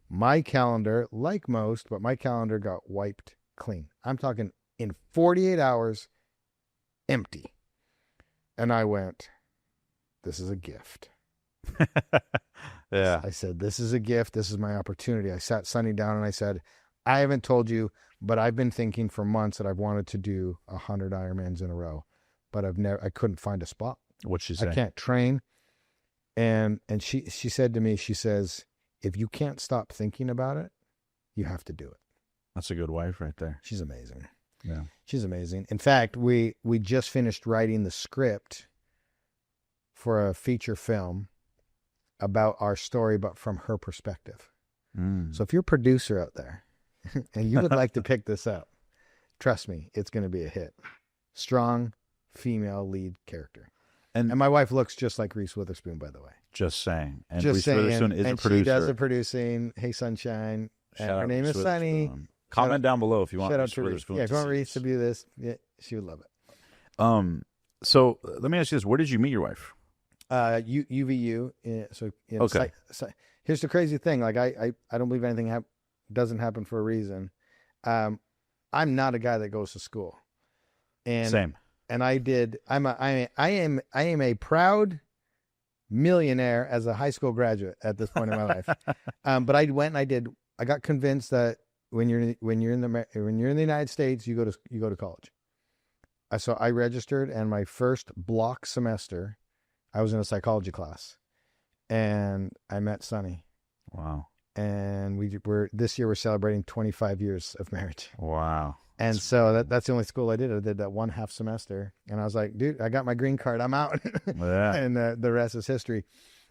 My calendar, like most, but my calendar got wiped clean. I'm talking in 48 hours, empty. And I went, this is a gift. Yeah. I said, this is a gift. This is my opportunity. I sat Sunny down and I said, I haven't told you, but I've been thinking for months that I've wanted to do 100 Ironmans in a row, but I couldn't find a spot. What'd she say? I can't train. And she said to me, she says, if you can't stop thinking about it, you have to do it. That's a good wife right there. She's amazing. Yeah. She's amazing. In fact, we just finished writing the script for a feature film about our story, but from her perspective. So if you're a producer out there and you would like to pick this up, trust me, it's going to be a hit. Strong female lead character. And my wife looks just like Reese Witherspoon, by the way. Just saying. And just Reese saying. Witherspoon is a and producer. she does the producing. Hey, Sunshine. And her name is Sunny. Comment down below if you want Shout out Reese to Reese. Witherspoon. Yeah, if you want Reese to do this, yeah, she would love it. So let me ask you this: where did you meet your wife? UVU. Okay. Here's the crazy thing. Like I don't believe anything doesn't happen for a reason. I'm not a guy that goes to school. And Same. And I am a proud millionaire as a high school graduate at this point in my life. But I went and I got convinced that when you're in the United States, you go to college. So I registered, and my first block semester, I was in a psychology class, and I met Sunny. Wow. And this year we're celebrating 25 years of marriage. Wow. And so that's the only school I did. I did that 1/2 semester, and I was like, dude, I got my green card. I'm out. Yeah. And the rest is history.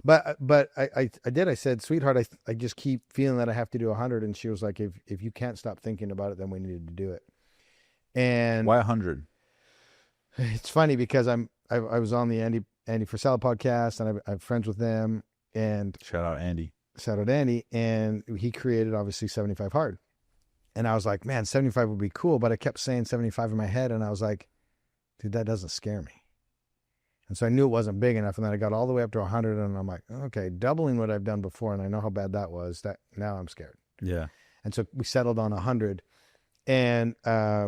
But I said, sweetheart, I just keep feeling that I have to do 100. And she was like, if you can't stop thinking about it, then we needed to do it. And why 100? It's funny because I was on the Andy Frisella podcast, and I'm friends with them. And shout out Andy, and he created obviously 75 hard. And I was like, man, 75 would be cool. But I kept saying 75 in my head. And I was like, dude, that doesn't scare me. And so I knew it wasn't big enough. And then I got all the way up to 100. And I'm like, okay, doubling what I've done before. And I know how bad that was. That now I'm scared. Yeah. And so we settled on 100. And, I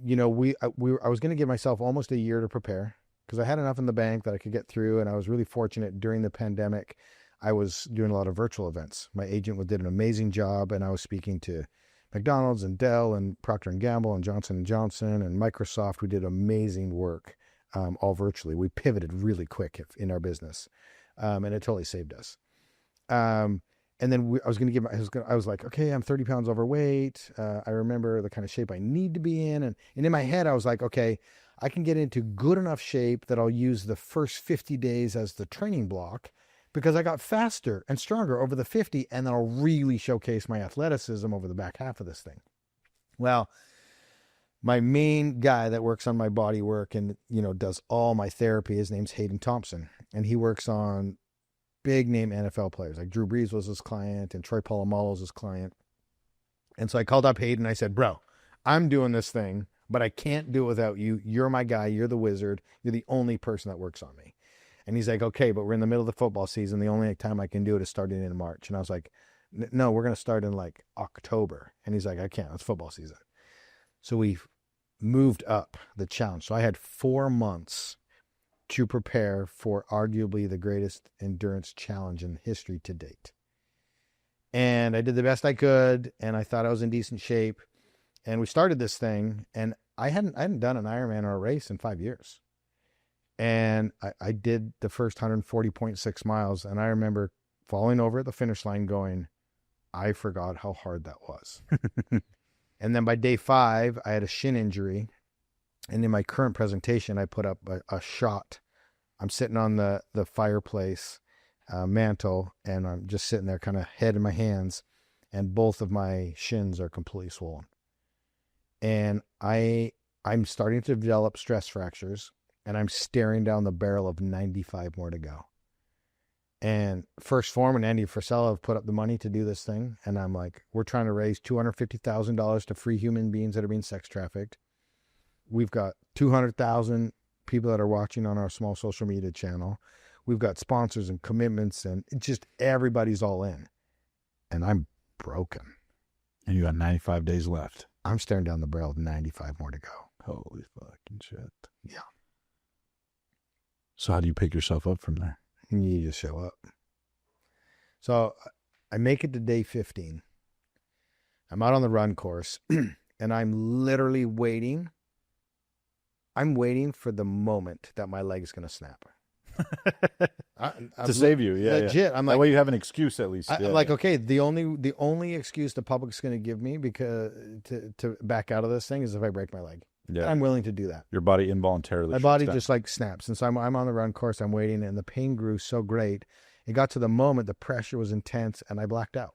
was going to give myself almost a year to prepare because I had enough in the bank that I could get through. And I was really fortunate during the pandemic. I was doing a lot of virtual events. My agent did an amazing job. And I was speaking to McDonald's and Dell and Procter & Gamble and Johnson & Johnson and Microsoft. We did amazing work, all virtually. We pivoted really quick in our business, and it totally saved us. And then I was like, okay, I'm 30 pounds overweight. I remember the kind of shape I need to be in. And in my head, I was like, okay, I can get into good enough shape that I'll use the first 50 days as the training block, because I got faster and stronger over the 50, and then I'll really showcase my athleticism over the back half of this thing. Well, my main guy that works on my body work and, does all my therapy, his name's Hayden Thompson, and he works on big name NFL players. Like Drew Brees was his client and Troy Polamalu's his client. And so I called up Hayden. I said, bro, I'm doing this thing, but I can't do it without you. You're my guy. You're the wizard. You're the only person that works on me. And he's like, okay, but we're in the middle of the football season. The only time I can do it is starting in March. And I was like, no, we're going to start in like October. And he's like, I can't. It's football season. So we moved up the challenge. So I had 4 months to prepare for arguably the greatest endurance challenge in history to date. And I did the best I could, and I thought I was in decent shape. And we started this thing, and I hadn't done an Ironman or a race in 5 years. And I did the first 140.6 miles, and I remember falling over at the finish line going, I forgot how hard that was. And then by day 5, I had a shin injury. And in my current presentation, I put up a shot. I'm sitting on the fireplace mantle, and I'm just sitting there kind of head in my hands, and both of my shins are completely swollen. And I'm starting to develop stress fractures, and I'm staring down the barrel of 95 more to go. And First Form and Andy Frisella have put up the money to do this thing. And I'm like, we're trying to raise $250,000 to free human beings that are being sex trafficked. We've got 200,000 people that are watching on our small social media channel. We've got sponsors and commitments, and just everybody's all in. And I'm broken. And you got 95 days left. I'm staring down the barrel of 95 more to go. Holy fucking shit. Yeah. So how do you pick yourself up from there? You just show up. So I make it to day 15. I'm out on the run course, and I'm literally waiting. I'm waiting for the moment that my leg is going to snap. To save you, yeah. Legit. Yeah. I'm that like, way you have an excuse at least. I'm like, okay, the only excuse the public's going to give me because to back out of this thing is if I break my leg. Yeah. And I'm willing to do that. Your body involuntarily. My body just like snaps. And so I'm on the run course, I'm waiting, and the pain grew so great. It got to the moment, the pressure was intense, and I blacked out.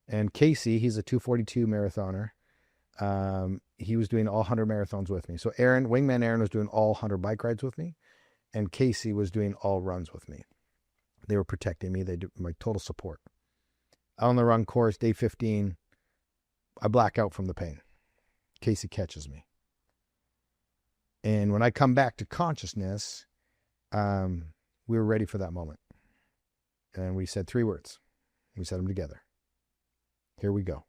And Casey, he's a 242 marathoner. He was doing all 100 marathons with me. So Wingman Aaron was doing all 100 bike rides with me, and Casey was doing all runs with me. They were protecting me. They did my total support. Out on the run course, day 15, I black out from the pain. Casey catches me. And when I come back to consciousness, we were ready for that moment. And we said 3 words. We said them together. Here we go.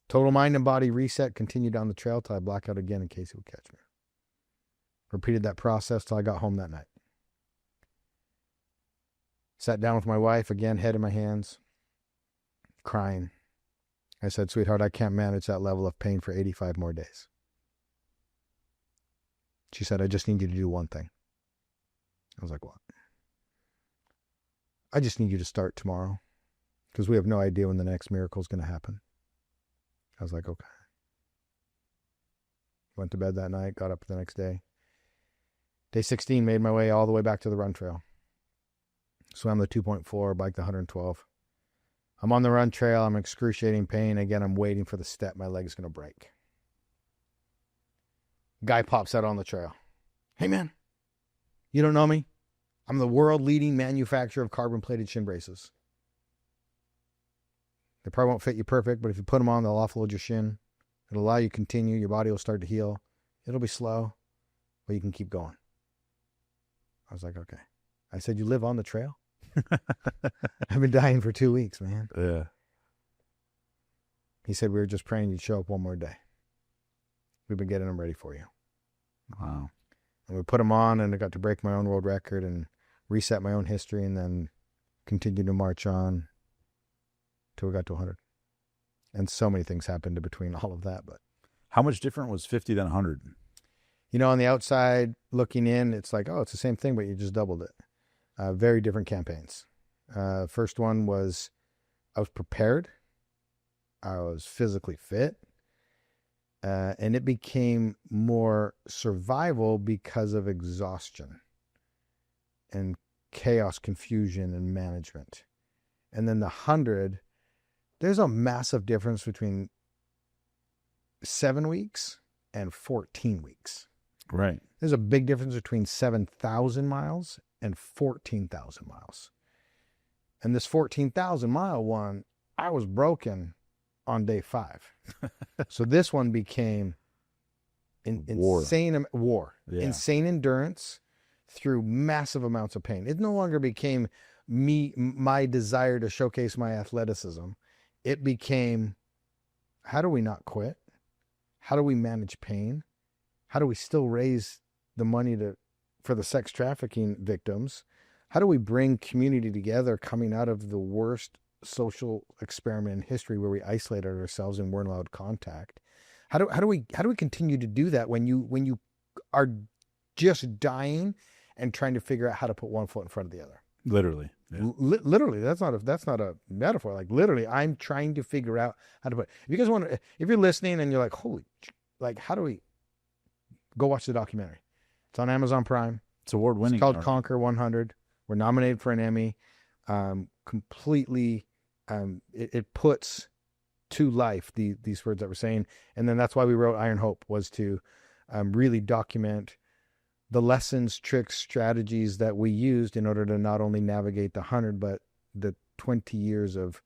Total mind and body reset, continue down the trail till I black out again and Casey would catch me. Repeated that process till I got home that night. Sat down with my wife, again, head in my hands, crying. I said, sweetheart, I can't manage that level of pain for 85 more days. She said, I just need you to do one thing. I was like, what? I just need you to start tomorrow because we have no idea when the next miracle is going to happen. I was like, okay. Went to bed that night, got up the next day. Day 16, made my way all the way back to the run trail. Swam the 2.4, biked the 112. I'm on the run trail. I'm in excruciating pain. Again, I'm waiting for the step. My leg is going to break. Guy pops out on the trail. Hey, man, you don't know me? I'm the world leading manufacturer of carbon-plated shin braces. They probably won't fit you perfect, but if you put them on, they'll offload your shin. It'll allow you to continue. Your body will start to heal. It'll be slow, but you can keep going. I was like, okay. I said, you live on the trail? I've been dying for 2 weeks, man. Yeah. He said, we were just praying you'd show up one more day. We've been getting them ready for you. Wow. And we put them on, and I got to break my own world record and reset my own history, and then continue to march on till we got to 100. And so many things happened in between all of that. But how much different was 50 than 100? You know, on the outside looking in, it's like, oh, it's the same thing, but you just doubled it. Very different campaigns. First one was I was prepared. I was physically fit. And it became more survival because of exhaustion and chaos, confusion, and management. And then the 100, there's a massive difference between 7 weeks and 14 weeks. Right. There's a big difference between 7,000 miles and 14,000 miles. And this 14,000 mile one, I was broken on day 5. So this one became insane war. Yeah. Insane endurance through massive amounts of pain. It no longer became my desire to showcase my athleticism. It became, how do we not quit? How do we manage pain? How do we still raise the money for the sex trafficking victims? How do we bring community together coming out of the worst social experiment in history where we isolated ourselves and weren't allowed contact? How do we continue to do that when you are just dying and trying to figure out how to put one foot in front of the other? Literally. Yeah. Literally, that's not a metaphor. Like literally, I'm trying to figure out how to put. If you guys want to, if you're listening and you're like, holy, like, how do we go watch the documentary? It's on Amazon Prime. It's award-winning. It's called Conquer 100. We're nominated for an Emmy. Completely, it puts to life these words that we're saying, and then that's why we wrote Iron Hope, was to really document the lessons, tricks, strategies that we used in order to not only navigate the 100, but the 20 years of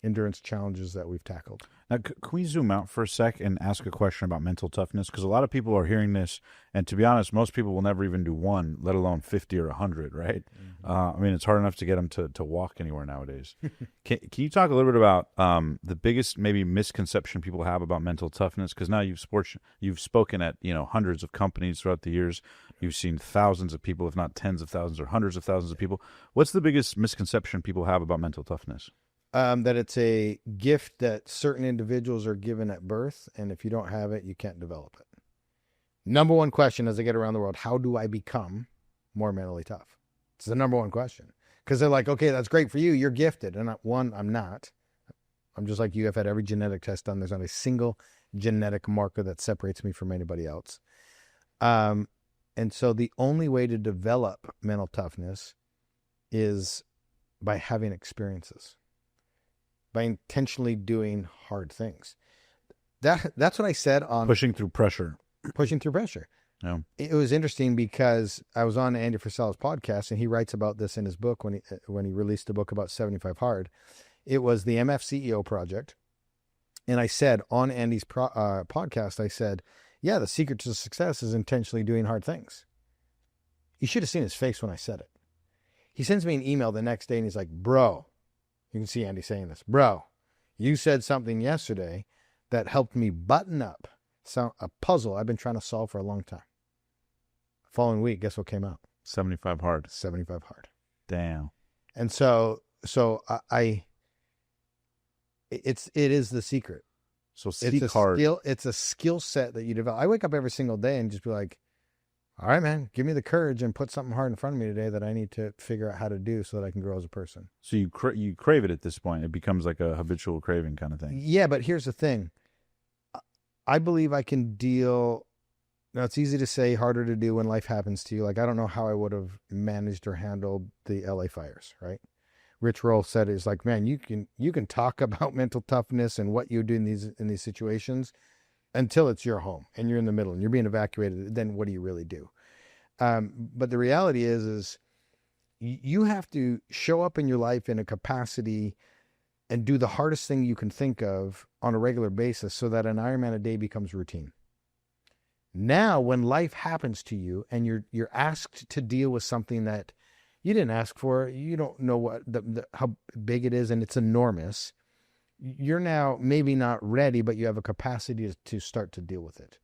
endurance challenges that we've tackled. Now, can we zoom out for a sec and ask a question about mental toughness? Because a lot of people are hearing this, and to be honest, most people will never even do one, let alone 50 or 100, right? Mm-hmm. I mean, it's hard enough to get them to walk anywhere nowadays. Can you talk a little bit about the biggest maybe misconception people have about mental toughness? Because now you've spoken at hundreds of companies throughout the years. You've seen thousands of people, if not tens of thousands or hundreds of thousands of people. What's the biggest misconception people have about mental toughness? That it's a gift that certain individuals are given at birth, and if you don't have it, you can't develop it. Number one question as I get around the world, how do I become more mentally tough? It's the number one question. Because they're like, okay, that's great for you. You're gifted. And I'm not. I'm just like you. I've had every genetic test done. There's not a single genetic marker that separates me from anybody else. And so the only way to develop mental toughness is by having experiences, by intentionally doing hard things. That's what I said on pushing through pressure. Yeah. It was interesting because I was on Andy Frisella's podcast, and he writes about this in his book when he released the book about 75 Hard. It was the MF CEO project. And I said on Andy's podcast, I said, yeah, the secret to success is intentionally doing hard things. You should have seen his face when I said it. He sends me an email the next day and he's like, bro, you can see Andy saying this, bro, you said something yesterday that helped me button up a puzzle I've been trying to solve for a long time. Following week, guess what came out? 75 Hard. 75 Hard. Damn. And so it is the secret. So seek hard. It's a skill set that you develop. I wake up every single day and just be like, all right, man, give me the courage and put something hard in front of me today that I need to figure out how to do so that I can grow as a person. So you crave it at this point. It becomes like a habitual craving kind of thing. Yeah, but here's the thing. I believe I can deal. Now, it's easy to say, harder to do when life happens to you. Like, I don't know how I would have managed or handled the LA fires, right? Rich Roll said, it's like, man, you can talk about mental toughness and what you do in these situations until it's your home and you're in the middle and you're being evacuated. Then what do you really do? But the reality is you have to show up in your life in a capacity and do the hardest thing you can think of on a regular basis so that an Ironman a day becomes routine. Now, when life happens to you and you're asked to deal with something that you didn't ask for, you don't know how big it is, and it's enormous. You're now maybe not ready, but you have a capacity to start to deal with it.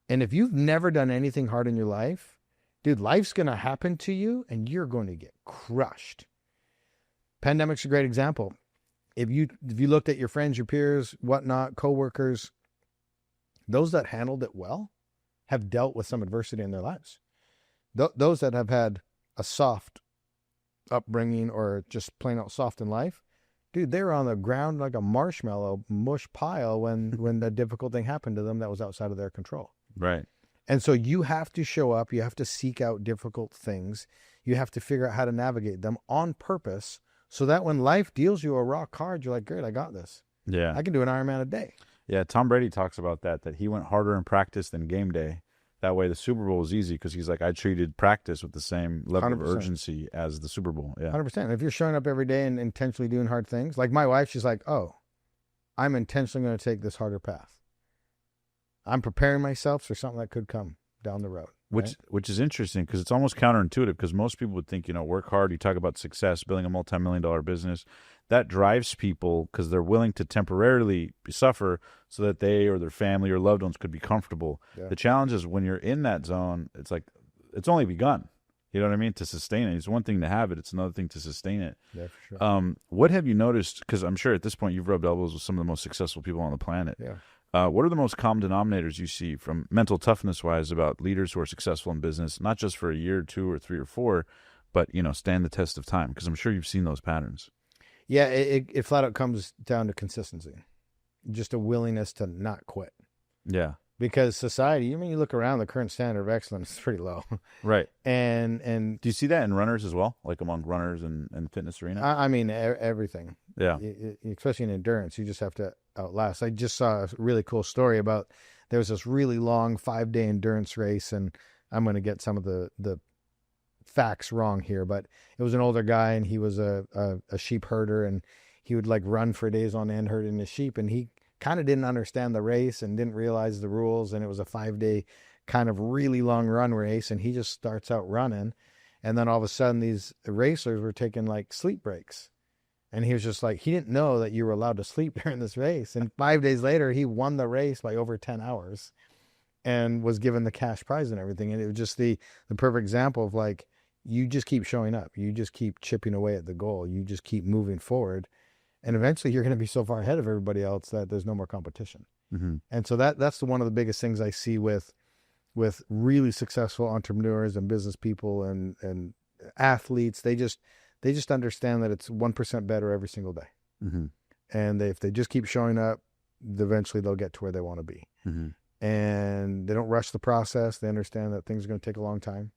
And if you've never done anything hard in your life, dude, life's going to happen to you and you're going to get crushed. Pandemic's a great example. If you looked at your friends, your peers, whatnot, coworkers, those that handled it well have dealt with some adversity in their lives. Those that have had a soft upbringing or just plain out soft in life, dude, they were on the ground like a marshmallow mush pile when the difficult thing happened to them that was outside of their control. Right. And so you have to show up. You have to seek out difficult things. You have to figure out how to navigate them on purpose so that when life deals you a raw card, you're like, great, I got this. Yeah. I can do an Ironman a day. Yeah, Tom Brady talks about that he went harder in practice than game day. That way the Super Bowl was easy because he's like, I treated practice with the same level 100%. of urgency as the Super Bowl. Yeah, 100%. If you're showing up every day and intentionally doing hard things, like my wife, she's like, oh, I'm intentionally going to take this harder path. I'm preparing myself for something that could come down the road. Which is interesting because it's almost counterintuitive because most people would think, work hard. You talk about success, building a multi-million-dollar business. That drives people because they're willing to temporarily suffer so that they or their family or loved ones could be comfortable. Yeah. The challenge is when you're in that zone, it's like it's only begun. You know what I mean? To sustain it. It's one thing to have it. It's another thing to sustain it. Yeah, for sure. What have you noticed? Because I'm sure at this point you've rubbed elbows with some of the most successful people on the planet. Yeah. What are the most common denominators you see from mental toughness-wise about leaders who are successful in business, not just for a year or two or three or four, but, stand the test of time? Because I'm sure you've seen those patterns. Yeah, it flat out comes down to consistency. Just a willingness to not quit. Yeah. Because society, you look around, the current standard of excellence is pretty low. Right. And do you see that in runners as well, like among runners and fitness arena? I mean, everything. Yeah. Especially in endurance, you just have to outlast. I just saw a really cool story about there was this really long 5-day endurance race, and I'm going to get some of the facts wrong here, but it was an older guy, and he was a sheep herder, and he would like run for days on end herding his sheep, and he kind of didn't understand the race and didn't realize the rules, and it was a 5-day kind of really long run race, and he just starts out running, and then all of a sudden these racers were taking like sleep breaks, and he was just like, he didn't know that you were allowed to sleep during this race, and 5 days later he won the race by over 10 hours and was given the cash prize and everything. And it was just the perfect example of like, you just keep showing up, you just keep chipping away at the goal, you just keep moving forward. And eventually you're going to be so far ahead of everybody else that there's no more competition. Mm-hmm. And so that's one of the biggest things I see with really successful entrepreneurs and business people and athletes. They just understand that it's 1% better every single day. Mm-hmm. And if they just keep showing up, eventually they'll get to where they want to be. Mm-hmm. And they don't rush the process. They understand that things are going to take a long time.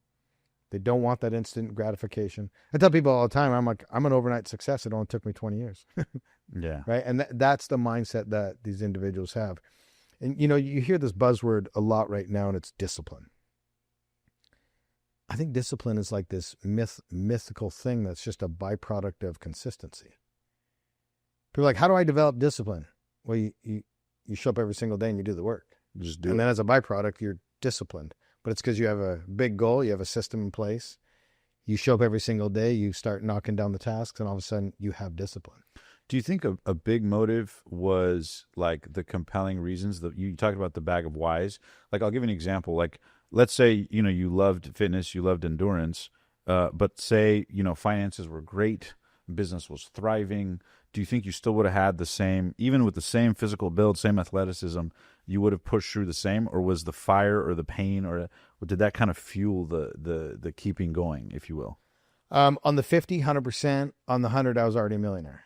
They don't want that instant gratification. I tell people all the time, I'm like, I'm an overnight success. It only took me 20 years. Yeah. Right. And that's the mindset that these individuals have. And, you hear this buzzword a lot right now, and it's discipline. I think discipline is like this mythical thing that's just a byproduct of consistency. People are like, how do I develop discipline? Well, you show up every single day and you do the work. Just do and it. Then as a byproduct, you're disciplined. But it's because you have a big goal, you have a system in place, you show up every single day, you start knocking down the tasks, and all of a sudden you have discipline. Do you think a big motive was like the compelling reasons that you talked about, the bag of whys? Like, I'll give you an example. Like, let's say, you loved fitness, you loved endurance, but say, finances were great, business was thriving. Do you think you still would have had the same, even with the same physical build, same athleticism, you would have pushed through the same? Or was the fire or the pain, or did that kind of fuel the keeping going, if you will? On the 50, 100%. On the 100, I was already a millionaire.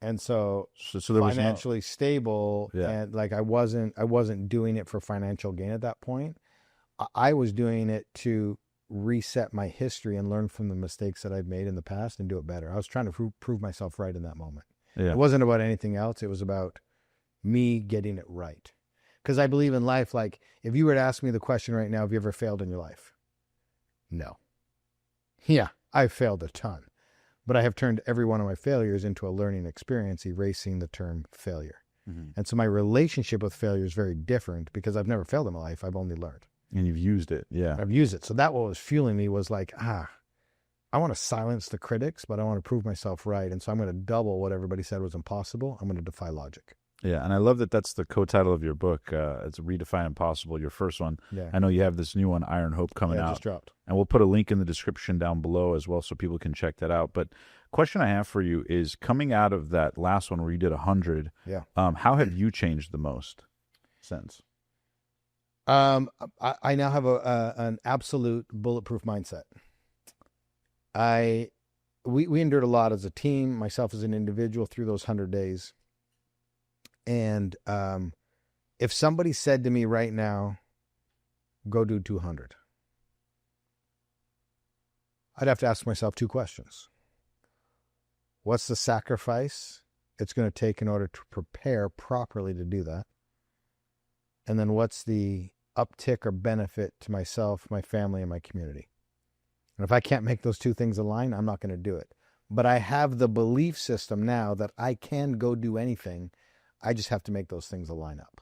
And so there was financially stable. Yeah. And like, I wasn't doing it for financial gain at that point. I was doing it to reset my history and learn from the mistakes that I'd made in the past and do it better. I was trying to prove myself right in that moment. Yeah. It wasn't about anything else. It was about me getting it right. Because I believe in life, like, if you were to ask me the question right now, have you ever failed in your life? No. Yeah, I've failed a ton. But I have turned every one of my failures into a learning experience, erasing the term failure. Mm-hmm. And so my relationship with failure is very different because I've never failed in my life. I've only learned. And you've used it. Yeah. I've used it. So that what was fueling me was like, I want to silence the critics, but I want to prove myself right. And so I'm going to double what everybody said was impossible. I'm going to defy logic. Yeah, and I love that that's the co-title of your book. It's Redefine Impossible, your first one. Yeah. I know you have this new one, Iron Hope, coming out. Just dropped. And we'll put a link in the description down below as well so people can check that out. But question I have for you is, coming out of that last one where you did 100, how have you changed the most since? I now have an absolute bulletproof mindset. We endured a lot as a team, myself as an individual, through those 100 days. And if somebody said to me right now, go do 200, I'd have to ask myself 2 questions. What's the sacrifice it's going to take in order to prepare properly to do that? And then what's the uptick or benefit to myself, my family, and my community? And if I can't make those 2 things align, I'm not going to do it. But I have the belief system now that I can go do anything. I just have to make those things align up.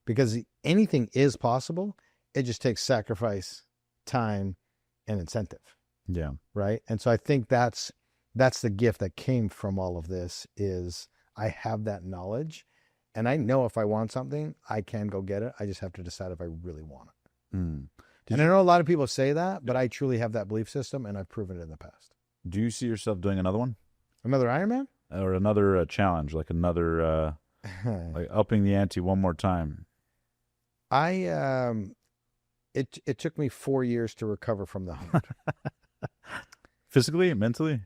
Because anything is possible. It just takes sacrifice time, and incentive. Yeah. Right. And so I think that's the gift that came from all of this is I have that knowledge, and I know if I want something, I can go get it. I just have to decide if I really want it. And I know a lot of people say that, but I truly have that belief system, and I've proven it in the past. Do you see yourself doing another one? Another Ironman? Or another challenge, like another, like upping the ante one more time? It took me 4 years to recover from the 100. Physically, mentally?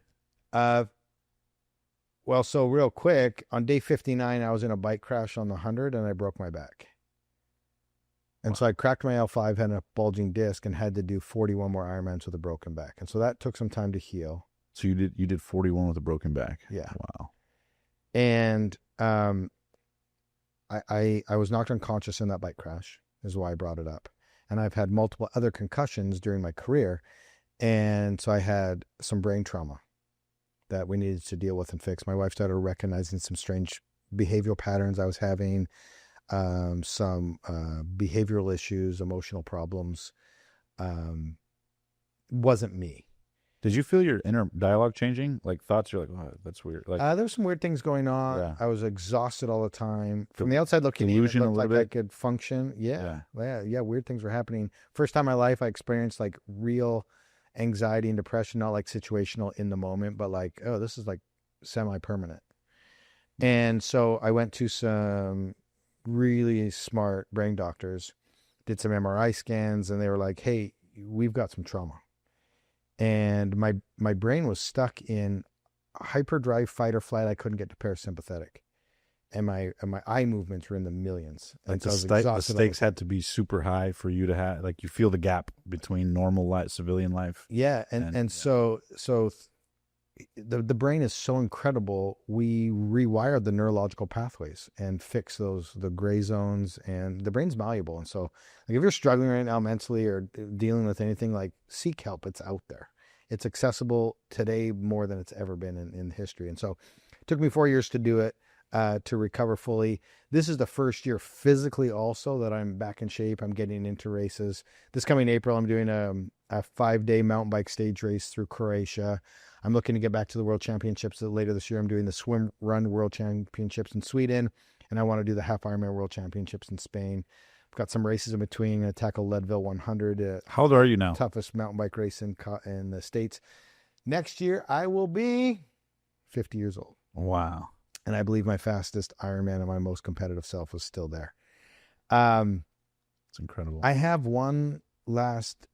Well, so real quick, on day 59, I was in a bike crash on the 100, and I broke my back. And so I cracked my L5, had a bulging disc, and had to do 41 more Ironmans with a broken back. And so that took some time to heal. So you did 41 with a broken back? Yeah. Wow. And I was knocked unconscious in that bike crash, is why I brought it up. And I've had multiple other concussions during my career. And so I had some brain trauma that we needed to deal with and fix. My wife started recognizing some strange behavioral patterns I was having, some behavioral issues, emotional problems. Wasn't me. Did you feel your inner dialogue changing? Like thoughts, you're like, oh, that's weird. Like there was some weird things going on. Yeah. I was exhausted all the time. From the outside looking in, it looked like I could function. Yeah. Weird things were happening. First time in my life, I experienced like real anxiety and depression, not like situational in the moment, but like, oh, this is like semi-permanent. And so I went to some really smart brain doctors, did some MRI scans, and they were like, hey, we've got some trauma. And my brain was stuck in hyperdrive fight or flight. I couldn't get to parasympathetic. And my eye movements were in the millions. Like so the stakes had to be super high for you to have, like, you feel the gap between normal life, civilian life. Yeah. So the brain is so incredible. We rewired the neurological pathways and fix the gray zones, and the brain's malleable. And so like if you're struggling right now mentally or dealing with anything, like seek help. It's out there. It's accessible today more than it's ever been in history. And so it took me 4 years to do it, to recover fully. This is the first year physically also that I'm back in shape. I'm getting into races. This coming April, I'm doing a 5-day mountain bike stage race through Croatia. I'm looking to get back to the World Championships later this year. I'm doing the swim run World Championships in Sweden, and I want to do the half Ironman World Championships in Spain. I've got some races in between. I'm going to tackle Leadville 100. How old are you now? Toughest mountain bike race in the States. Next year, I will be 50 years old. Wow. And I believe my fastest Ironman and my most competitive self was still there. It's incredible. I have one last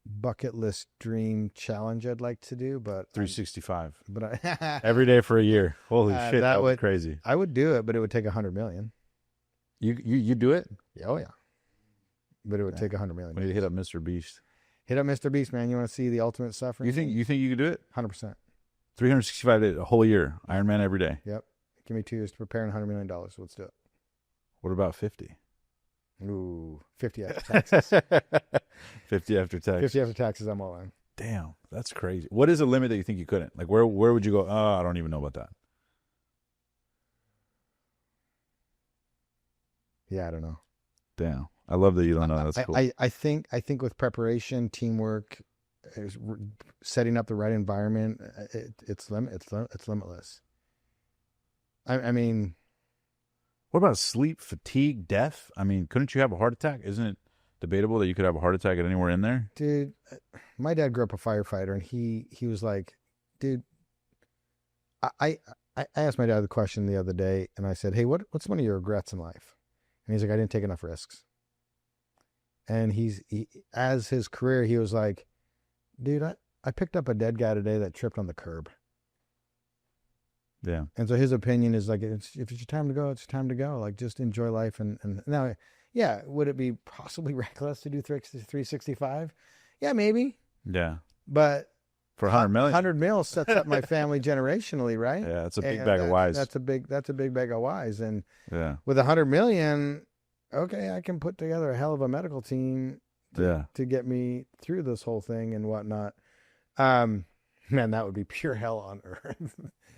bucket list dream challenge I'd like to do, but 365. But Every day for a year. Holy shit, that would be crazy. I would do it, but it would take 100 million. You do it? Oh yeah. But it would take 100 million. We need to hit up Mr. Beast. Hit up Mr. Beast, man. You want to see the ultimate suffering? You think you could do it? 100%. 365 days, a whole year, Ironman every day. Yep. Give me 2 years to prepare and $100 million. So let's do it. What about 50? Ooh, 50 after taxes. 50 after taxes. 50 after taxes, I'm all in. Damn, that's crazy. What is a limit that you think you couldn't? Like, where would you go? Oh, I don't even know about that. Yeah, I don't know. Damn, I love that you don't know. That's cool. I think with preparation, teamwork, setting up the right environment, it's limitless. I mean, what about sleep, fatigue, death? I mean, couldn't you have a heart attack? Isn't it debatable that you could have a heart attack at anywhere in there? Dude, my dad grew up a firefighter, and he was like, dude, I asked my dad the question the other day, and I said, hey, what's one of your regrets in life? And he's like, I didn't take enough risks. And as his career, he was like, dude, I picked up a dead guy today that tripped on the curb. Yeah. And so his opinion is like, if it's your time to go, it's your time to go. Like, just enjoy life. And now, yeah, would it be possibly reckless to do 365? Yeah, maybe. Yeah. But for 100 million, 100 mil sets up my family generationally, right? Yeah, that's a big bag of wise. That's a big bag of wise. And yeah, with 100 million, okay, I can put together a hell of a medical team to get me through this whole thing and whatnot. Man, that would be pure hell on earth.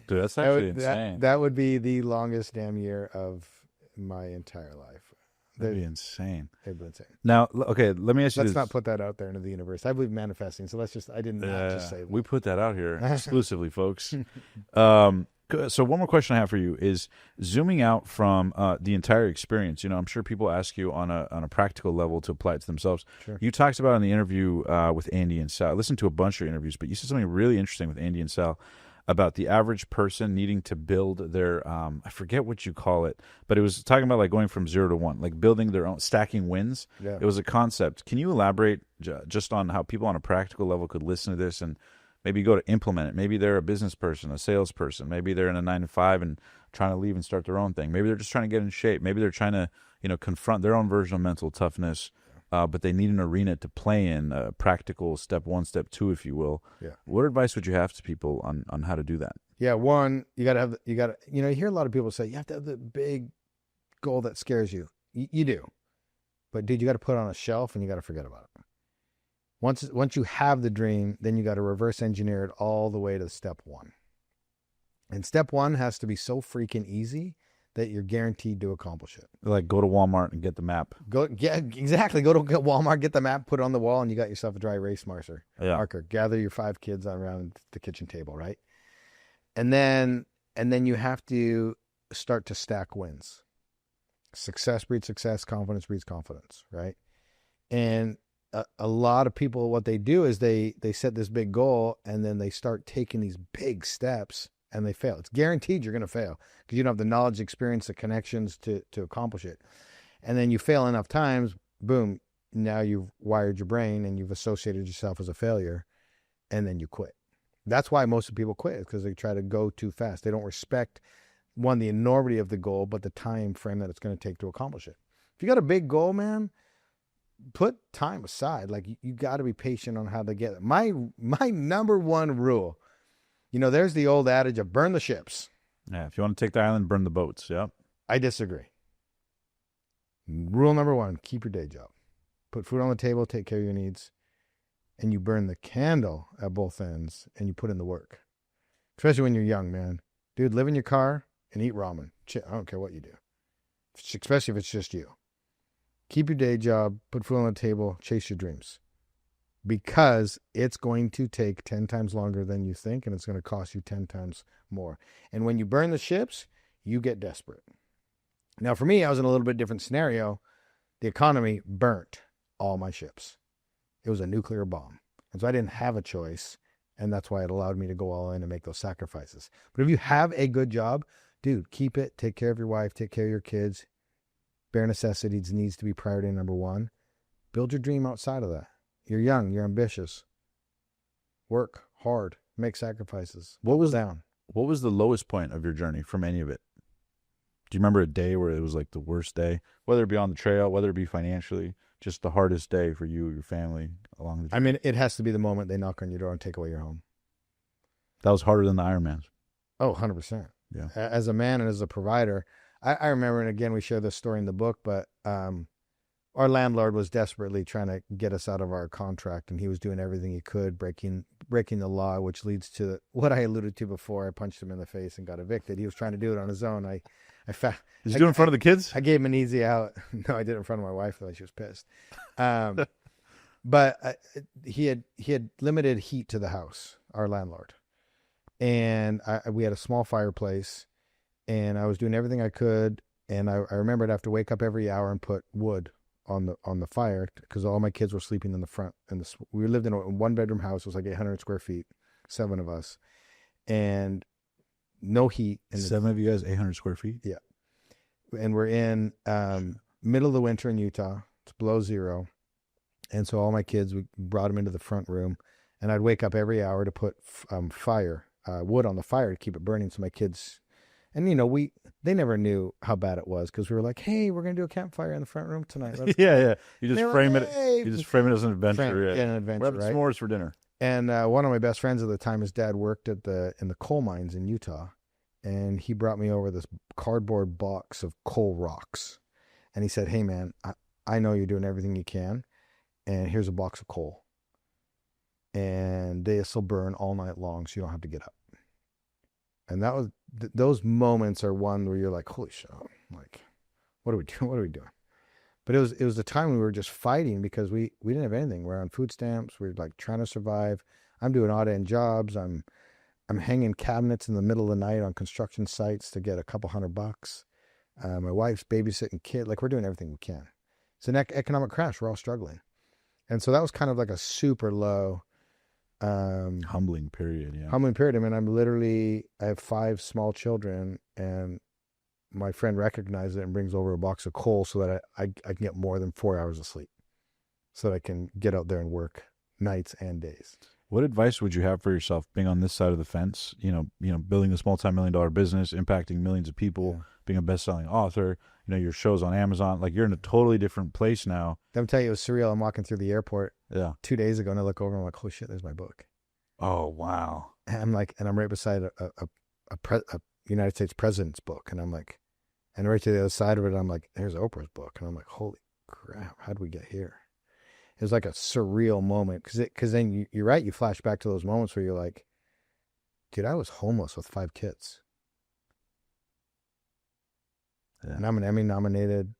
Dude, that's actually insane. That would be the longest damn year of my entire life. That'd be insane. It'd be insane. Now, okay, let me ask you Let's this. not put that out there into the universe. I believe manifesting, so I didn't just say that. We put that out here exclusively, folks. So one more question I have for you is zooming out from the entire experience. I'm sure people ask you on a practical level to apply it to themselves. Sure. You talked about in the interview with Andy and Sal. I listened to a bunch of your interviews, but you said something really interesting with Andy and Sal about the average person needing to build their I forget what you call it, but it was talking about like going from 0 to 1, like building their own, stacking wins. Yeah. It was a concept. Can you elaborate just on how people on a practical level could listen to this and maybe go to implement it? Maybe they're a business person, a salesperson. Maybe they're in a 9-to-5 and trying to leave and start their own thing. Maybe they're just trying to get in shape. Maybe they're trying to, confront their own version of mental toughness, but they need an arena to play in, practical step 1, step 2, if you will. Yeah. What advice would you have to people on how to do that? Yeah, one, you hear a lot of people say you have to have the big goal that scares you. You do. But dude, you got to put it on a shelf and you got to forget about it. Once you have the dream, then you got to reverse engineer it all the way to step 1. And step 1 has to be so freaking easy that you're guaranteed to accomplish it. Like go to Walmart and get the map. Exactly. Go to Walmart, get the map, put it on the wall, and you got yourself a dry erase marker. Yeah. Gather your 5 kids around the kitchen table, right? And then you have to start to stack wins. Success breeds success. Confidence breeds confidence, right? And a lot of people, what they do is they set this big goal and then they start taking these big steps and they fail. It's guaranteed you're going to fail because you don't have the knowledge, experience, the connections to accomplish it. And then you fail enough times, boom, now you've wired your brain and you've associated yourself as a failure, and then you quit. That's why most people quit, because they try to go too fast. They don't respect, one, the enormity of the goal, but the time frame that it's going to take to accomplish it. If you got a big goal, man, put time aside. Like you got to be patient on how to get it. My number one rule, there's the old adage of burn the ships. Yeah, if you want to take the island, burn the boats. Yep. I disagree. Rule number 1, keep your day job. Put food on the table, take care of your needs, and you burn the candle at both ends, and you put in the work. Especially when you're young, man. Dude, live in your car and eat ramen. I don't care what you do. Especially if it's just you. Keep your day job, put food on the table, chase your dreams. Because it's going to take 10 times longer than you think, and it's going to cost you 10 times more. And when you burn the ships, you get desperate. Now, for me, I was in a little bit different scenario. The economy burnt all my ships. It was a nuclear bomb. And so I didn't have a choice, and that's why it allowed me to go all in and make those sacrifices. But if you have a good job, dude, keep it. Take care of your wife. Take care of your kids. Bare necessities needs to be priority number 1. Build your dream outside of that. You're young. You're ambitious. Work hard. Make sacrifices. What was the lowest point of your journey from any of it? Do you remember a day where it was like the worst day? Whether it be on the trail, whether it be financially, just the hardest day for you or your family along the journey? I mean, it has to be the moment they knock on your door and take away your home. That was harder than the Ironmans. Oh, 100%. Yeah. As a man and as a provider, I remember, and again, we share this story in the book, but our landlord was desperately trying to get us out of our contract, and he was doing everything he could, breaking the law, which leads to what I alluded to before. I punched him in the face and got evicted. He was trying to do it on his own. Did you do it in front of the kids? I gave him an easy out. No, I did it in front of my wife, though. She was pissed. But he had limited heat to the house, our landlord. And we had a small fireplace, and I was doing everything I could. And I remembered I have to wake up every hour and put wood on the fire because all my kids were sleeping in the front. We lived in a 1-bedroom house. It was like 800 square feet, 7 of us, and no heat. And 7 of you guys, 800 square feet? Yeah. And we're in middle of the winter in Utah. It's below 0. And so all my kids, we brought them into the front room, and I'd wake up every hour to put wood on the fire to keep it burning so my kids... And, they never knew how bad it was because we were like, hey, we're going to do a campfire in the front room tonight. Yeah. You just frame it. You just frame it as an adventure. Yeah, an adventure. We're having s'mores for dinner. And one of my best friends at the time, his dad worked in the coal mines in Utah. And he brought me over this cardboard box of coal rocks. And he said, hey, man, I know you're doing everything you can. And here's a box of coal. And this will burn all night long so you don't have to get up. And that was those moments are one where you're like, holy shit, like, what are we doing? What are we doing? But it was the time we were just fighting because we didn't have anything. We're on food stamps. We're like trying to survive. I'm doing odd end jobs. I'm hanging cabinets in the middle of the night on construction sites to get a couple $100. My wife's babysitting kid. Like, we're doing everything we can. It's an economic crash. We're all struggling. And so that was kind of like a super low, humbling period. Yeah. Humbling period. I mean, I have 5 small children, and my friend recognizes it and brings over a box of coal so that I can get more than 4 hours of sleep so that I can get out there and work nights and days. What advice would you have for yourself being on this side of the fence, building this multi-million-dollar business, impacting millions of people, being a best-selling author, your show's on Amazon, like you're in a totally different place now. I'm telling you, it was surreal. I'm walking through the airport 2 days ago and I look over and I'm like, holy shit, there's my book. Oh, wow. And I'm right beside a United States president's book. And I'm like, and right to the other side of it, I'm like, there's Oprah's book. And I'm like, holy crap, how'd we get here? It was like a surreal moment because then you're right. You flash back to those moments where you're like, dude, I was homeless with 5 kids. Yeah. And I'm an Emmy nominated,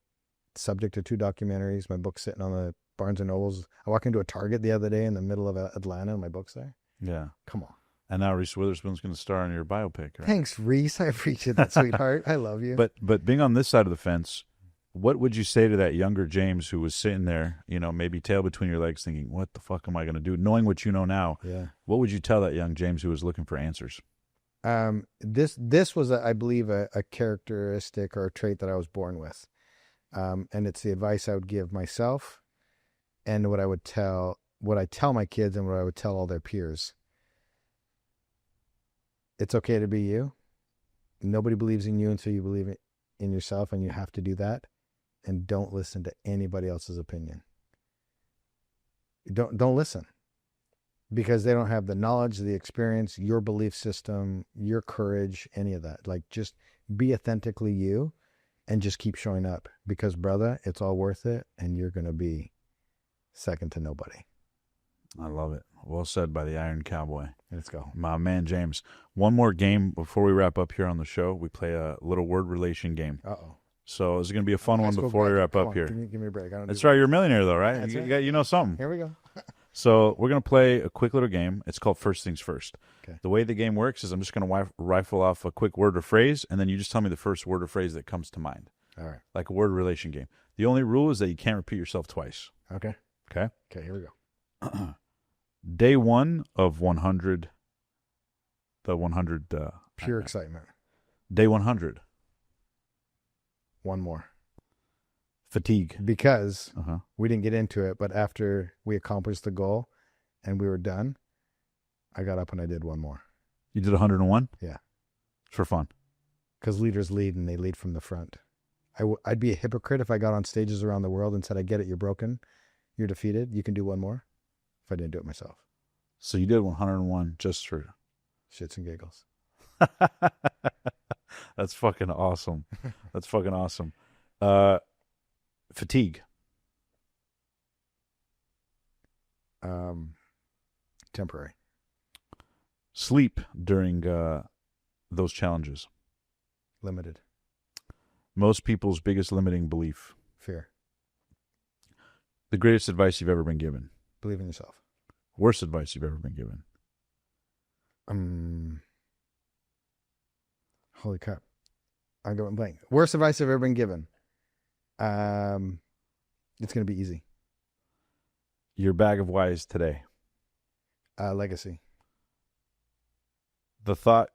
subject to 2 documentaries. My book's sitting on the Barnes and Nobles. I walked into a Target the other day in the middle of Atlanta and my book's there. Yeah. Come on. And now Reese Witherspoon's going to star in your biopic, right? Thanks, Reese. I appreciate that, sweetheart. I love you. But being on this side of the fence, what would you say to that younger James who was sitting there, maybe tail between your legs thinking, what the fuck am I going to do? Knowing what you know now, what would you tell that young James who was looking for answers? This was, I believe, a characteristic or a trait that I was born with. And it's the advice I would give myself and what I tell my kids and what I would tell all their peers. It's okay to be you. Nobody believes in you until you believe in yourself, and you have to do that. And don't listen to anybody else's opinion. Don't listen, because they don't have the knowledge, the experience, your belief system, your courage, any of that. Like, just be authentically you and just keep showing up, because brother, it's all worth it, and you're going to be second to nobody. I love it. Well said by the Iron Cowboy. Let's go. My man, James. One more game before we wrap up here on the show. We play a little word relation game. Uh-oh. So this is going to be a fun one before we wrap up here. Give me a break. That's right. You're a millionaire, though, right? That's right. You know something. Here we go. So we're going to play a quick little game. It's called First Things First. Okay. The way the game works is I'm just going to rifle off a quick word or phrase, and then you just tell me the first word or phrase that comes to mind. All right. Like a word relation game. The only rule is that you can't repeat yourself twice. Okay. Okay? Okay, here we go. Day 1 of 100. The 100. Pure excitement. Day 100. One more. Fatigue. Because we didn't get into it, but after we accomplished the goal and we were done, I got up and I did one more. You did 101? Yeah. For fun. Because leaders lead, and they lead from the front. I'd be a hypocrite if I got on stages around the world and said, I get it, you're broken, you're defeated, you can do one more, if I didn't do it myself. So you did 101 just for shits and giggles. That's fucking awesome. That's fucking awesome. Fatigue. Temporary. Sleep during those challenges. Limited. Most people's biggest limiting belief. Fear. The greatest advice you've ever been given. Believe in yourself. Worst advice you've ever been given. Holy crap. I'm going blank. Worst advice I've ever been given. It's going to be easy. Your bag of whys today. Legacy. The thought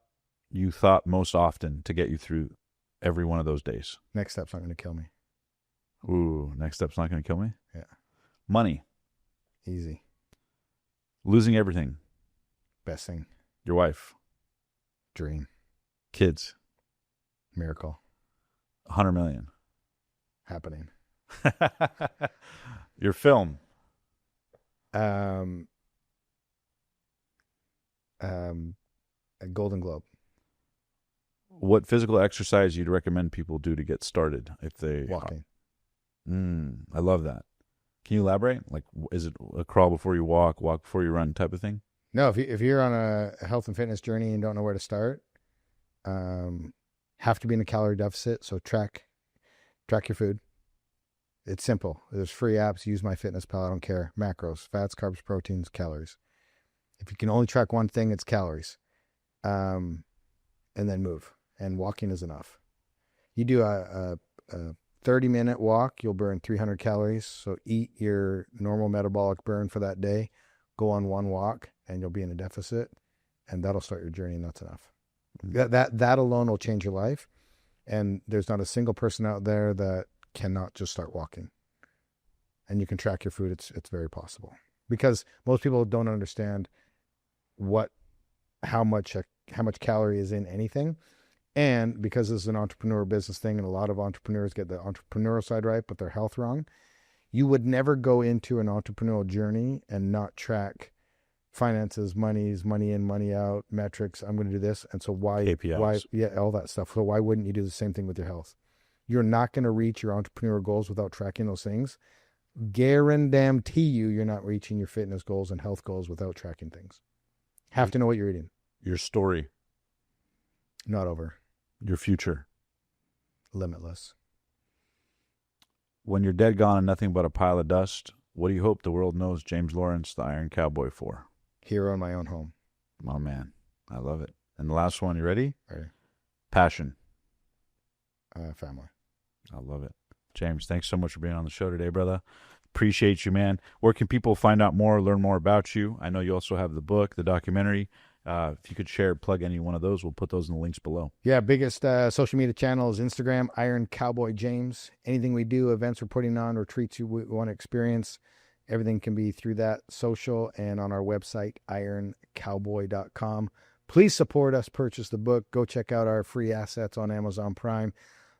you thought most often to get you through every one of those days. Next step's not going to kill me. Ooh, next step's not going to kill me? Yeah. Money. Easy. Losing everything. Best thing. Your wife. Dream. Kids. Miracle. 100 million. Happening. Your film. A Golden Globe. What physical exercise you'd recommend people do to get started if they walking? I love that. Can you elaborate? Like, is it a crawl before you walk before you run type of thing? No, if you're on a health and fitness journey and don't know where to start, have to be in a calorie deficit. So track your food It's simple. There's free apps. Use MyFitnessPal. I don't care. Macros, fats, carbs, proteins, calories. If you can only track one thing, it's calories. And then move. And walking is enough. You do a 30-minute walk, you'll burn 300 calories. So eat your normal metabolic burn for that day. Go on one walk, and you'll be in a deficit. And that'll start your journey, and that's enough. That alone will change your life. And there's not a single person out there that cannot just start walking. And you can track your food. It's very possible. Because most people don't understand how much calorie is in anything. And because this is an entrepreneur business thing, and a lot of entrepreneurs get the entrepreneurial side right, but their health wrong, you would never go into an entrepreneurial journey and not track finances, money in, money out, metrics. I'm going to do this. And so KPIs. All that stuff. So why wouldn't you do the same thing with your health? You're not going to reach your entrepreneurial goals without tracking those things. Guarantee you're not reaching your fitness goals and health goals without tracking things. Have to know what you're eating. Your story. Not over. Your future. Limitless. When you're dead, gone, and nothing but a pile of dust, what do you hope the world knows James Lawrence, the Iron Cowboy, for? Hero in my own home. Oh, man. I love it. And the last one, you ready? Ready. Passion. Family. I love it. James, thanks so much for being on the show today, brother. Appreciate you, man. Where can people find out more, learn more about you? I know you also have the book, the documentary. If you could plug any one of those, we'll put those in the links below. Yeah, biggest social media channel is Instagram, Iron Cowboy James. Anything we do, events we're putting on, retreats we want to experience, everything can be through that social and on our website, ironcowboy.com. Please support us, purchase the book. Go check out our free assets on Amazon Prime.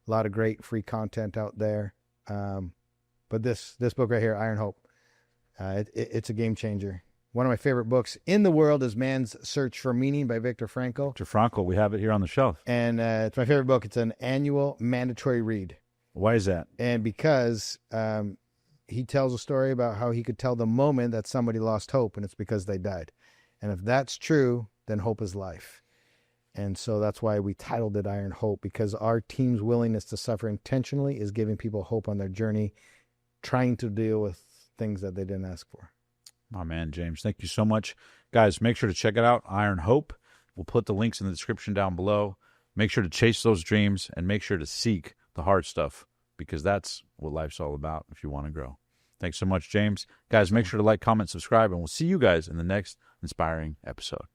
A lot of great free content out there. But this book right here, Iron Hope, it's a game changer. One of my favorite books in the world is Man's Search for Meaning by Viktor Frankl. Viktor Frankl, we have it here on the shelf. And it's my favorite book. It's an annual mandatory read. Why is that? And because he tells a story about how he could tell the moment that somebody lost hope, and it's because they died. And if that's true, then hope is life. And so that's why we titled it Iron Hope, because our team's willingness to suffer intentionally is giving people hope on their journey, trying to deal with things that they didn't ask for. My man, James, thank you so much. Guys, make sure to check it out, Iron Hope. We'll put the links in the description down below. Make sure to chase those dreams and make sure to seek the hard stuff, because that's what life's all about if you want to grow. Thanks so much, James. Guys, make sure to like, comment, subscribe, and we'll see you guys in the next inspiring episode.